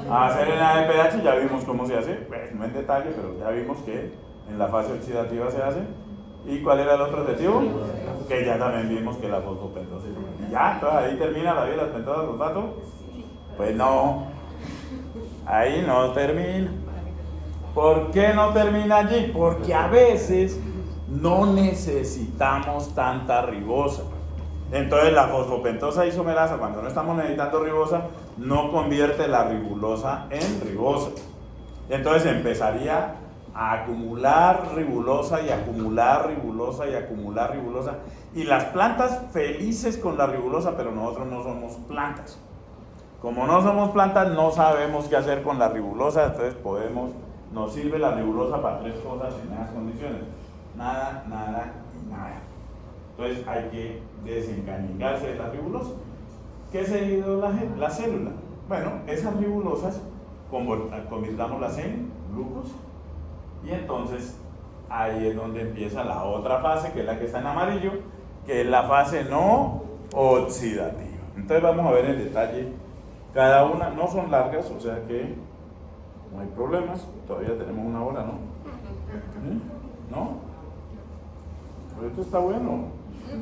Hacer el NADPH, ya vimos cómo se hace, pues, no en detalle, pero ya vimos que en la fase oxidativa se hace. ¿Y cuál era el otro objetivo? Que ya también vimos que la fosfopentosa isomerasa. Y ya, entonces ahí termina la vida de las pentosas, los datos. Pues no, ahí no termina. ¿Por qué no termina allí? Porque a veces no necesitamos tanta ribosa. Entonces la fosfopentosa isomerasa, cuando no estamos necesitando ribosa, no convierte la ribulosa en ribosa. Entonces empezaría a acumular ribulosa y acumular ribulosa y acumular ribulosa. Y las plantas felices con la ribulosa, pero nosotros no somos plantas. Como no somos plantas, no sabemos qué hacer con la ribulosa, entonces nos sirve la ribulosa para tres cosas en esas condiciones: nada, nada y nada. Entonces hay que desencañigarse de la ribulosa. ¿Qué se dio la célula? Bueno, esas ribulosas convirtámoslas en glucosa. Y entonces ahí es donde empieza la otra fase, que es la que está en amarillo, que es la fase no oxidativa. Entonces vamos a ver en detalle cada una. No son largas, o sea que no hay problemas. Todavía tenemos una hora, ¿no? ¿No? Pero esto está bueno.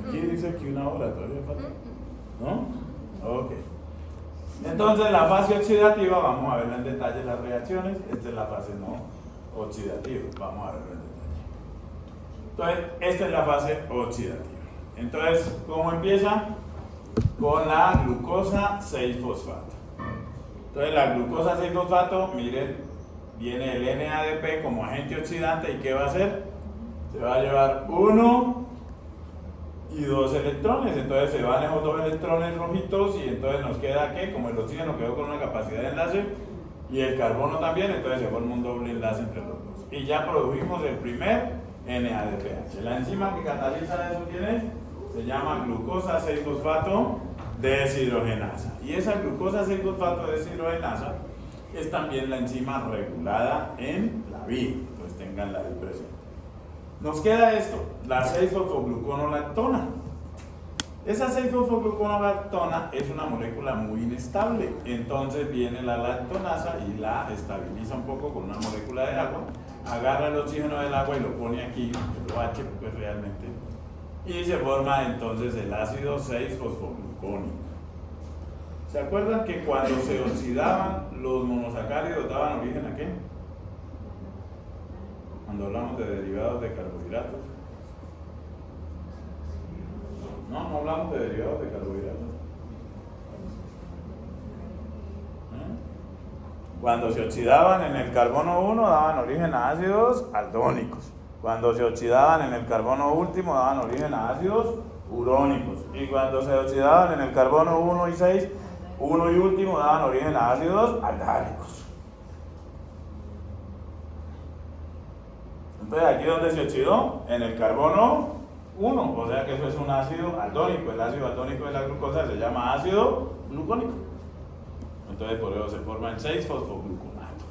Aquí dice que una hora, todavía falta, ¿no? Ok. Entonces la fase oxidativa, vamos a ver en detalle las reacciones. Esta es la fase no oxidativa, vamos a verlo en detalle. Entonces, esta es la fase oxidativa. Entonces, ¿cómo empieza? Con la glucosa 6-fosfato. Entonces, la glucosa 6-fosfato, miren, viene el NADP como agente oxidante. ¿Y qué va a hacer? Se va a llevar 1 y 2 electrones. Entonces se van esos 2 electrones rojitos y entonces nos queda ¿qué? Como el oxígeno quedó con una capacidad de enlace y el carbono también, entonces se forma un doble enlace entre los dos. Y ya produjimos el primer NADPH. La enzima que cataliza eso, ¿quién es? Se llama glucosa 6-fosfato deshidrogenasa. Y esa glucosa 6-fosfato deshidrogenasa es también la enzima regulada en la vida. Entonces tenganla ahí presente. Nos queda esto, la 6-fosfogluconolactona. Esa 6-fosfogluconolactona es una molécula muy inestable. Entonces viene la lactonasa y la estabiliza un poco con una molécula de agua. Agarra el oxígeno del agua y lo pone aquí, el OH, pues realmente. Y se forma entonces el ácido 6-fosfoglucónico. ¿Se acuerdan que cuando se oxidaban los monosacáridos daban origen a qué? Cuando hablamos de derivados de carbohidratos. No hablamos de derivados de carbohidratos. Cuando se oxidaban en el carbono 1 daban origen a ácidos aldónicos. Cuando se oxidaban en el carbono último daban origen a ácidos urónicos. Y cuando se oxidaban en el carbono 1 y 6, 1 y último daban origen a ácidos aldálicos. Entonces aquí donde se oxidó, en el carbono 1, o sea que eso es un ácido aldónico. El ácido aldónico de la glucosa se llama ácido glucónico. Entonces por eso se forma el 6-fosfogluconato.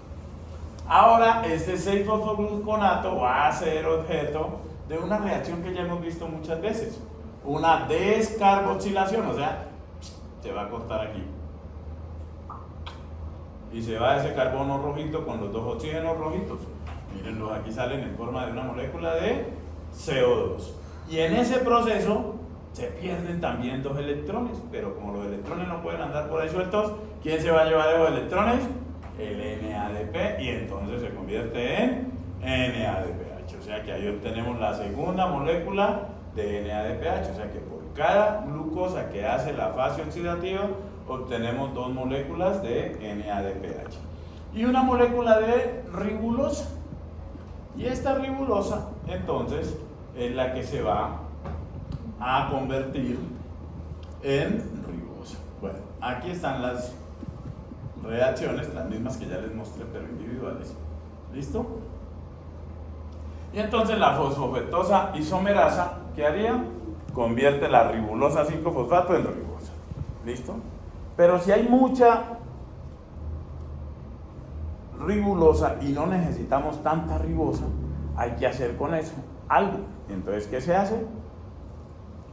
Ahora este 6-fosfogluconato va a ser objeto de una reacción que ya hemos visto muchas veces, una descarboxilación, o sea, se va a cortar aquí y se va ese carbono rojito con los dos oxígenos rojitos. Mírenlos, aquí salen en forma de una molécula de CO2. Y en ese proceso se pierden también 2 electrones, pero como los electrones no pueden andar por ahí sueltos, ¿quién se va a llevar esos electrones? El NADP, y entonces se convierte en NADPH. O sea que ahí obtenemos la segunda molécula de NADPH. O sea que por cada glucosa que hace la fase oxidativa, obtenemos 2 moléculas de NADPH. Y una molécula de ribulosa. Y esta ribulosa, entonces, es la que se va a convertir en ribosa. Bueno, aquí están las reacciones, las mismas que ya les mostré, pero individuales. ¿Listo? Y entonces la fosfofetosa isomerasa, ¿qué haría? Convierte la ribulosa 5-fosfato en ribosa. ¿Listo? Pero si hay mucha ribulosa y no necesitamos tanta ribosa, hay que hacer con eso algo. Entonces, ¿qué se hace?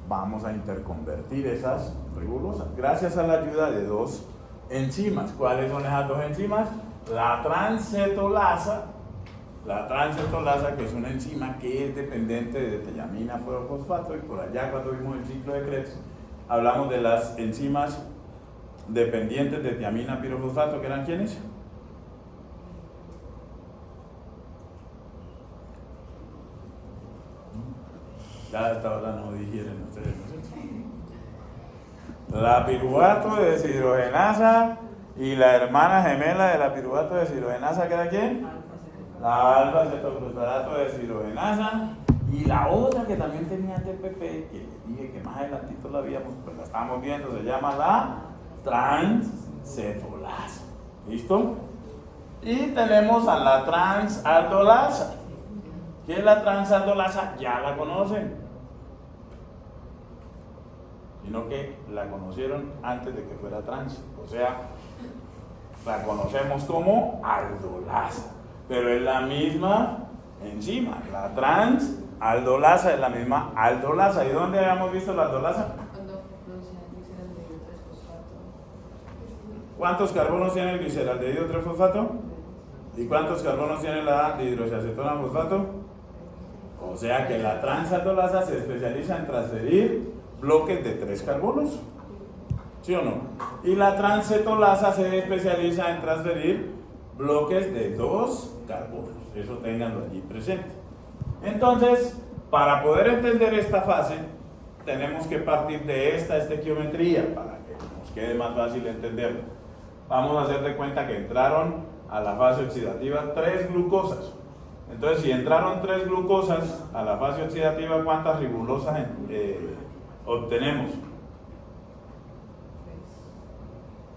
Vamos a interconvertir esas ribulosas gracias a la ayuda de 2 enzimas. ¿Cuáles son esas 2 enzimas? La transcetolasa, que es una enzima que es dependiente de tiamina pirofosfato, y por allá cuando vimos el ciclo de Krebs hablamos de las enzimas dependientes de tiamina pirofosfato, que eran ¿quiénes? Ya hasta ahora no digieren ustedes, ¿no es cierto? La piruvato de deshidrogenasa y la hermana gemela de la piruvato de deshidrogenasa, ¿que era quién? La alfa-cetoglutarato de deshidrogenasa, y la otra que también tenía TPP, que dije que más adelantito la habíamos, pues la estamos viendo, se llama la transcetolasa. ¿Listo? Y tenemos a la transaldolasa. ¿Qué es la transaldolasa? Ya la conocen, sino que la conocieron antes de que fuera trans, o sea, la conocemos como aldolasa, pero es la misma enzima. La transaldolasa es la misma aldolasa. ¿Y dónde habíamos visto la aldolasa? Cuando producen gliceraldehído 3-fosfato. ¿Cuántos carbonos tiene el gliceraldehído 3-fosfato? ¿Y cuántos carbonos tiene la dihidroxiacetona fosfato? O sea que la transaldolasa se especializa en transferir bloques de 3 carbonos, ¿sí o no? Y la transcetolasa se especializa en transferir bloques de 2 carbonos. Eso ténganlo allí presente. Entonces, para poder entender esta fase, tenemos que partir de esta estequiometría para que nos quede más fácil entenderlo. Vamos a hacer de cuenta que entraron a la fase oxidativa 3 glucosas. Entonces, si entraron 3 glucosas a la fase oxidativa, ¿cuántas ribulosas obtenemos?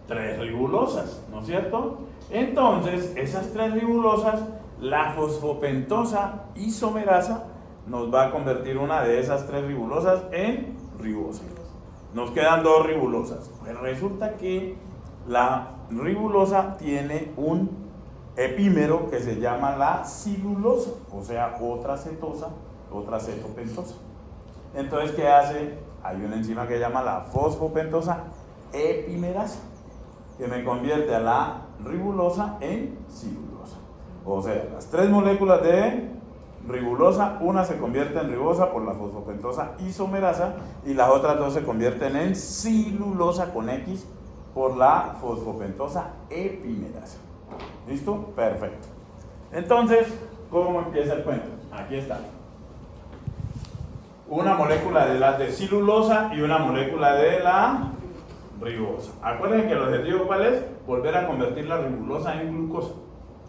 3 ribulosas, ¿no es cierto? Entonces, esas 3 ribulosas, la fosfopentosa isomerasa nos va a convertir una de esas 3 ribulosas en ribosa. Nos quedan 2 ribulosas. Pues resulta que la ribulosa tiene un epímero que se llama la silulosa, o sea, otra cetosa, otra cetopentosa. Entonces, ¿qué hace? Hay una enzima que se llama la fosfopentosa epimerasa, que me convierte a la ribulosa en silulosa. O sea, las 3 moléculas de ribulosa, una se convierte en ribosa por la fosfopentosa isomerasa y las otras 2 se convierten en silulosa con X por la fosfopentosa epimerasa. ¿Listo? Perfecto. Entonces, ¿cómo empieza el cuento? Aquí está. Una molécula de la de silulosa y una molécula de la ribosa. Acuérdense que el objetivo, ¿cuál es? Volver a convertir la ribulosa en glucosa.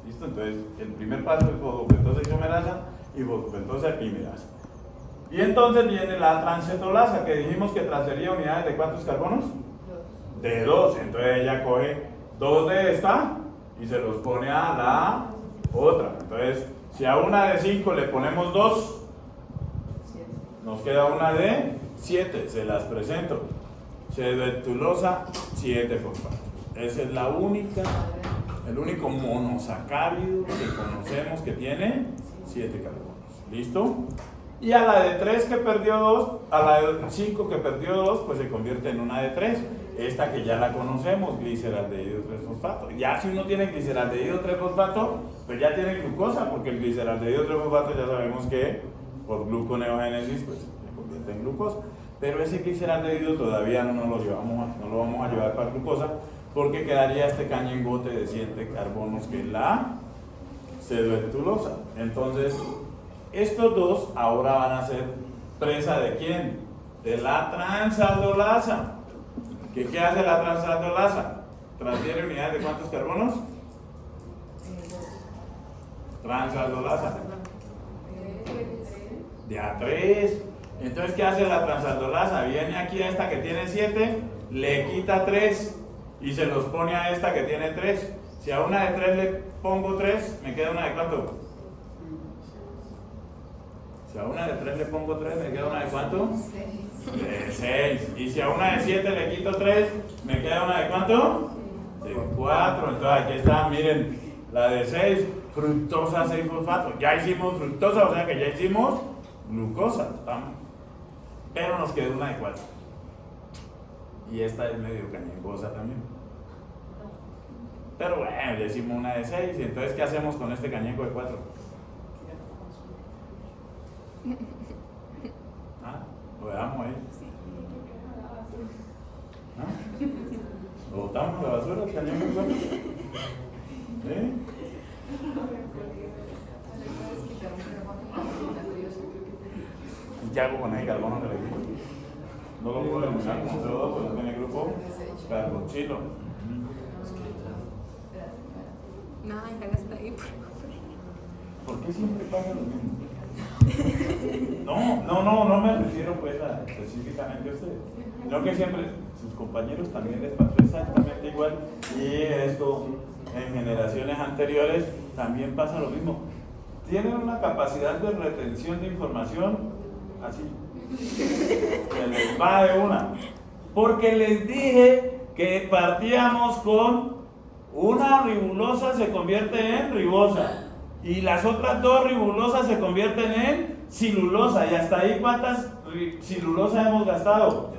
¿Listo? Entonces, el primer paso es fosfopentosa isomerasa y fosfopentosa epimerasa. Y entonces viene la transcetolasa, que dijimos que transfería unidades de ¿cuántos carbonos? 2. De 2. Entonces ella coge 2 de esta y se los pone a la otra. Entonces, si a una de 5 le ponemos 2, Nos queda una de 7, se las presento. C-detulosa, 7-fosfato. Esa es la única, el único monosacárido que conocemos que tiene 7 carbonos. ¿Listo? Y a la de 3 que perdió 2, a la de 5 que perdió 2, pues se convierte en una de 3. Esta que ya la conocemos, gliceraldehído 3-fosfato. Ya si uno tiene gliceraldehído 3-fosfato, pues ya tiene glucosa, porque el gliceraldehído 3-fosfato ya sabemos que por gluconeogénesis pues se convierte en glucosa. Pero ese gliceraldehído todavía no lo vamos a llevar para glucosa, porque quedaría este cañengote de 7 carbonos que es la C-detulosa. Entonces, estos dos ahora van a ser presa ¿de quién? De la transaldolasa. ¿Qué hace la transaldolasa? ¿Transfiere unidades de cuántos carbonos? Transaldolasa. De a 3. Entonces, ¿qué hace la transaldolasa? Viene aquí a esta que tiene 7, le quita 3 y se los pone a esta que tiene 3. Si a una de 3 le pongo 3, ¿me queda una de cuánto? Si a una de 3 le pongo 3, ¿me queda una de cuánto? De 6. Y si a una de 7 le quito 3, ¿me queda una de cuánto? De 4. Entonces aquí está, miren, la de 6, fructosa 6-fosfato. Ya hicimos fructosa, o sea que ya hicimos glucosa. Pero nos queda una de 4. Y esta es medio cañengosa también. Pero bueno, ya hicimos una de 6. Y entonces, ¿qué hacemos con este cañengo de 4? Lo dejamos ahí. ¿Lo botamos a la basura el cañón de 4? ¿Sí? ¿Y qué hago con el carbono que le quito? No lo puedo eliminar con CO2, pues no tiene grupo carboxilo. Nada, déjala hasta ahí. ¿Por qué siempre pasa lo mismo? No me refiero pues específicamente a usted, sino que siempre sus compañeros también les pasó exactamente igual, y esto en generaciones anteriores también pasa lo mismo. Tienen una capacidad de retención de información así, se les va de una, porque les dije que partíamos con una ribulosa se convierte en ribosa y las otras dos ribulosas se convierten en silulosa. Y hasta ahí, ¿cuántas silulosas hemos gastado?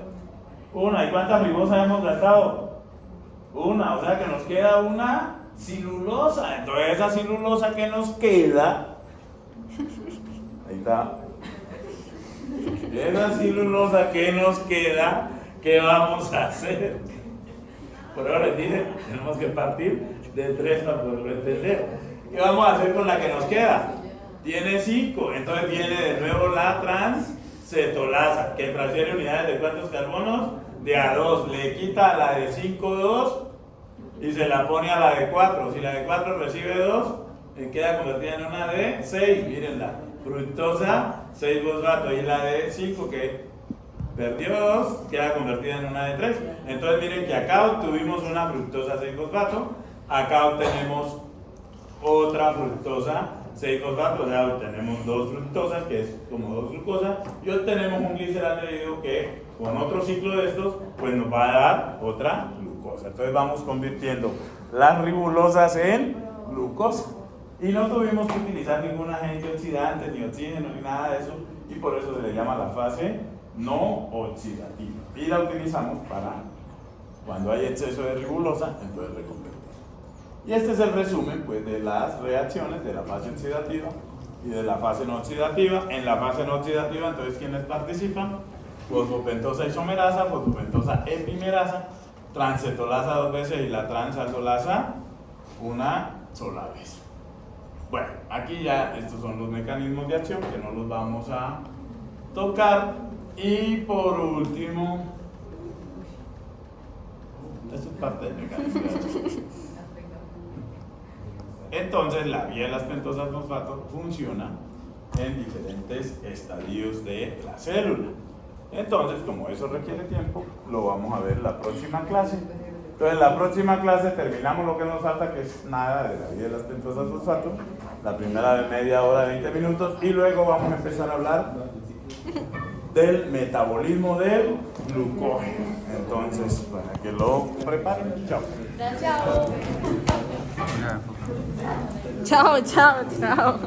Una. ¿Y cuántas ribosas hemos gastado? Una. O sea que nos queda una silulosa. Entonces esa silulosa que nos queda, ahí está, esa celulosa que nos queda, ¿qué vamos a hacer? Por ahora les dije, tenemos que partir de 3 para poderlo entender. ¿Qué vamos a hacer con la que nos queda? Tiene 5, entonces viene de nuevo la transcetolasa, que transfiere unidades de ¿cuántos carbonos? De a 2, le quita a la de 5 2 y se la pone a la de 4. Si la de 4 recibe 2, queda convertida en una de 6, mírenla, fructosa 6-fosfato, y la de 5 que perdió 2 queda convertida en una de 3. Entonces miren que acá obtuvimos una fructosa 6-fosfato, acá obtenemos otra fructosa 6-fosfato, o sea, obtenemos 2 fructosas, que es como 2 glucosas, y obtenemos un gliceraldehído que con otro ciclo de estos, pues nos va a dar otra glucosa. Entonces vamos convirtiendo las ribulosas en glucosa. Y no tuvimos que utilizar ningún agente oxidante, ni oxígeno, ni nada de eso, y por eso se le llama la fase no oxidativa. Y la utilizamos para cuando hay exceso de ribulosa, entonces reconvertir. Y este es el resumen pues, de las reacciones de la fase oxidativa y de la fase no oxidativa. En la fase no oxidativa, entonces, ¿quiénes participan? Fosfopentosa isomerasa, fosfopentosa epimerasa, transcetolasa 2 veces y la transaldolasa una sola vez. Bueno, aquí ya estos son los mecanismos de acción que no los vamos a tocar. Y por último, esto es parte del mecanismo de acción. Entonces, la vía de las pentosas fosfato funciona en diferentes estadios de la célula. Entonces, como eso requiere tiempo, lo vamos a ver en la próxima clase. Entonces, en la próxima clase terminamos lo que nos falta, que es nada de la vía de las pentosas fosfato, la primera de media hora, 20 minutos, y luego vamos a empezar a hablar del metabolismo del glucógeno. Entonces, para que lo preparen, chao. Chao. Chao, chao, chao.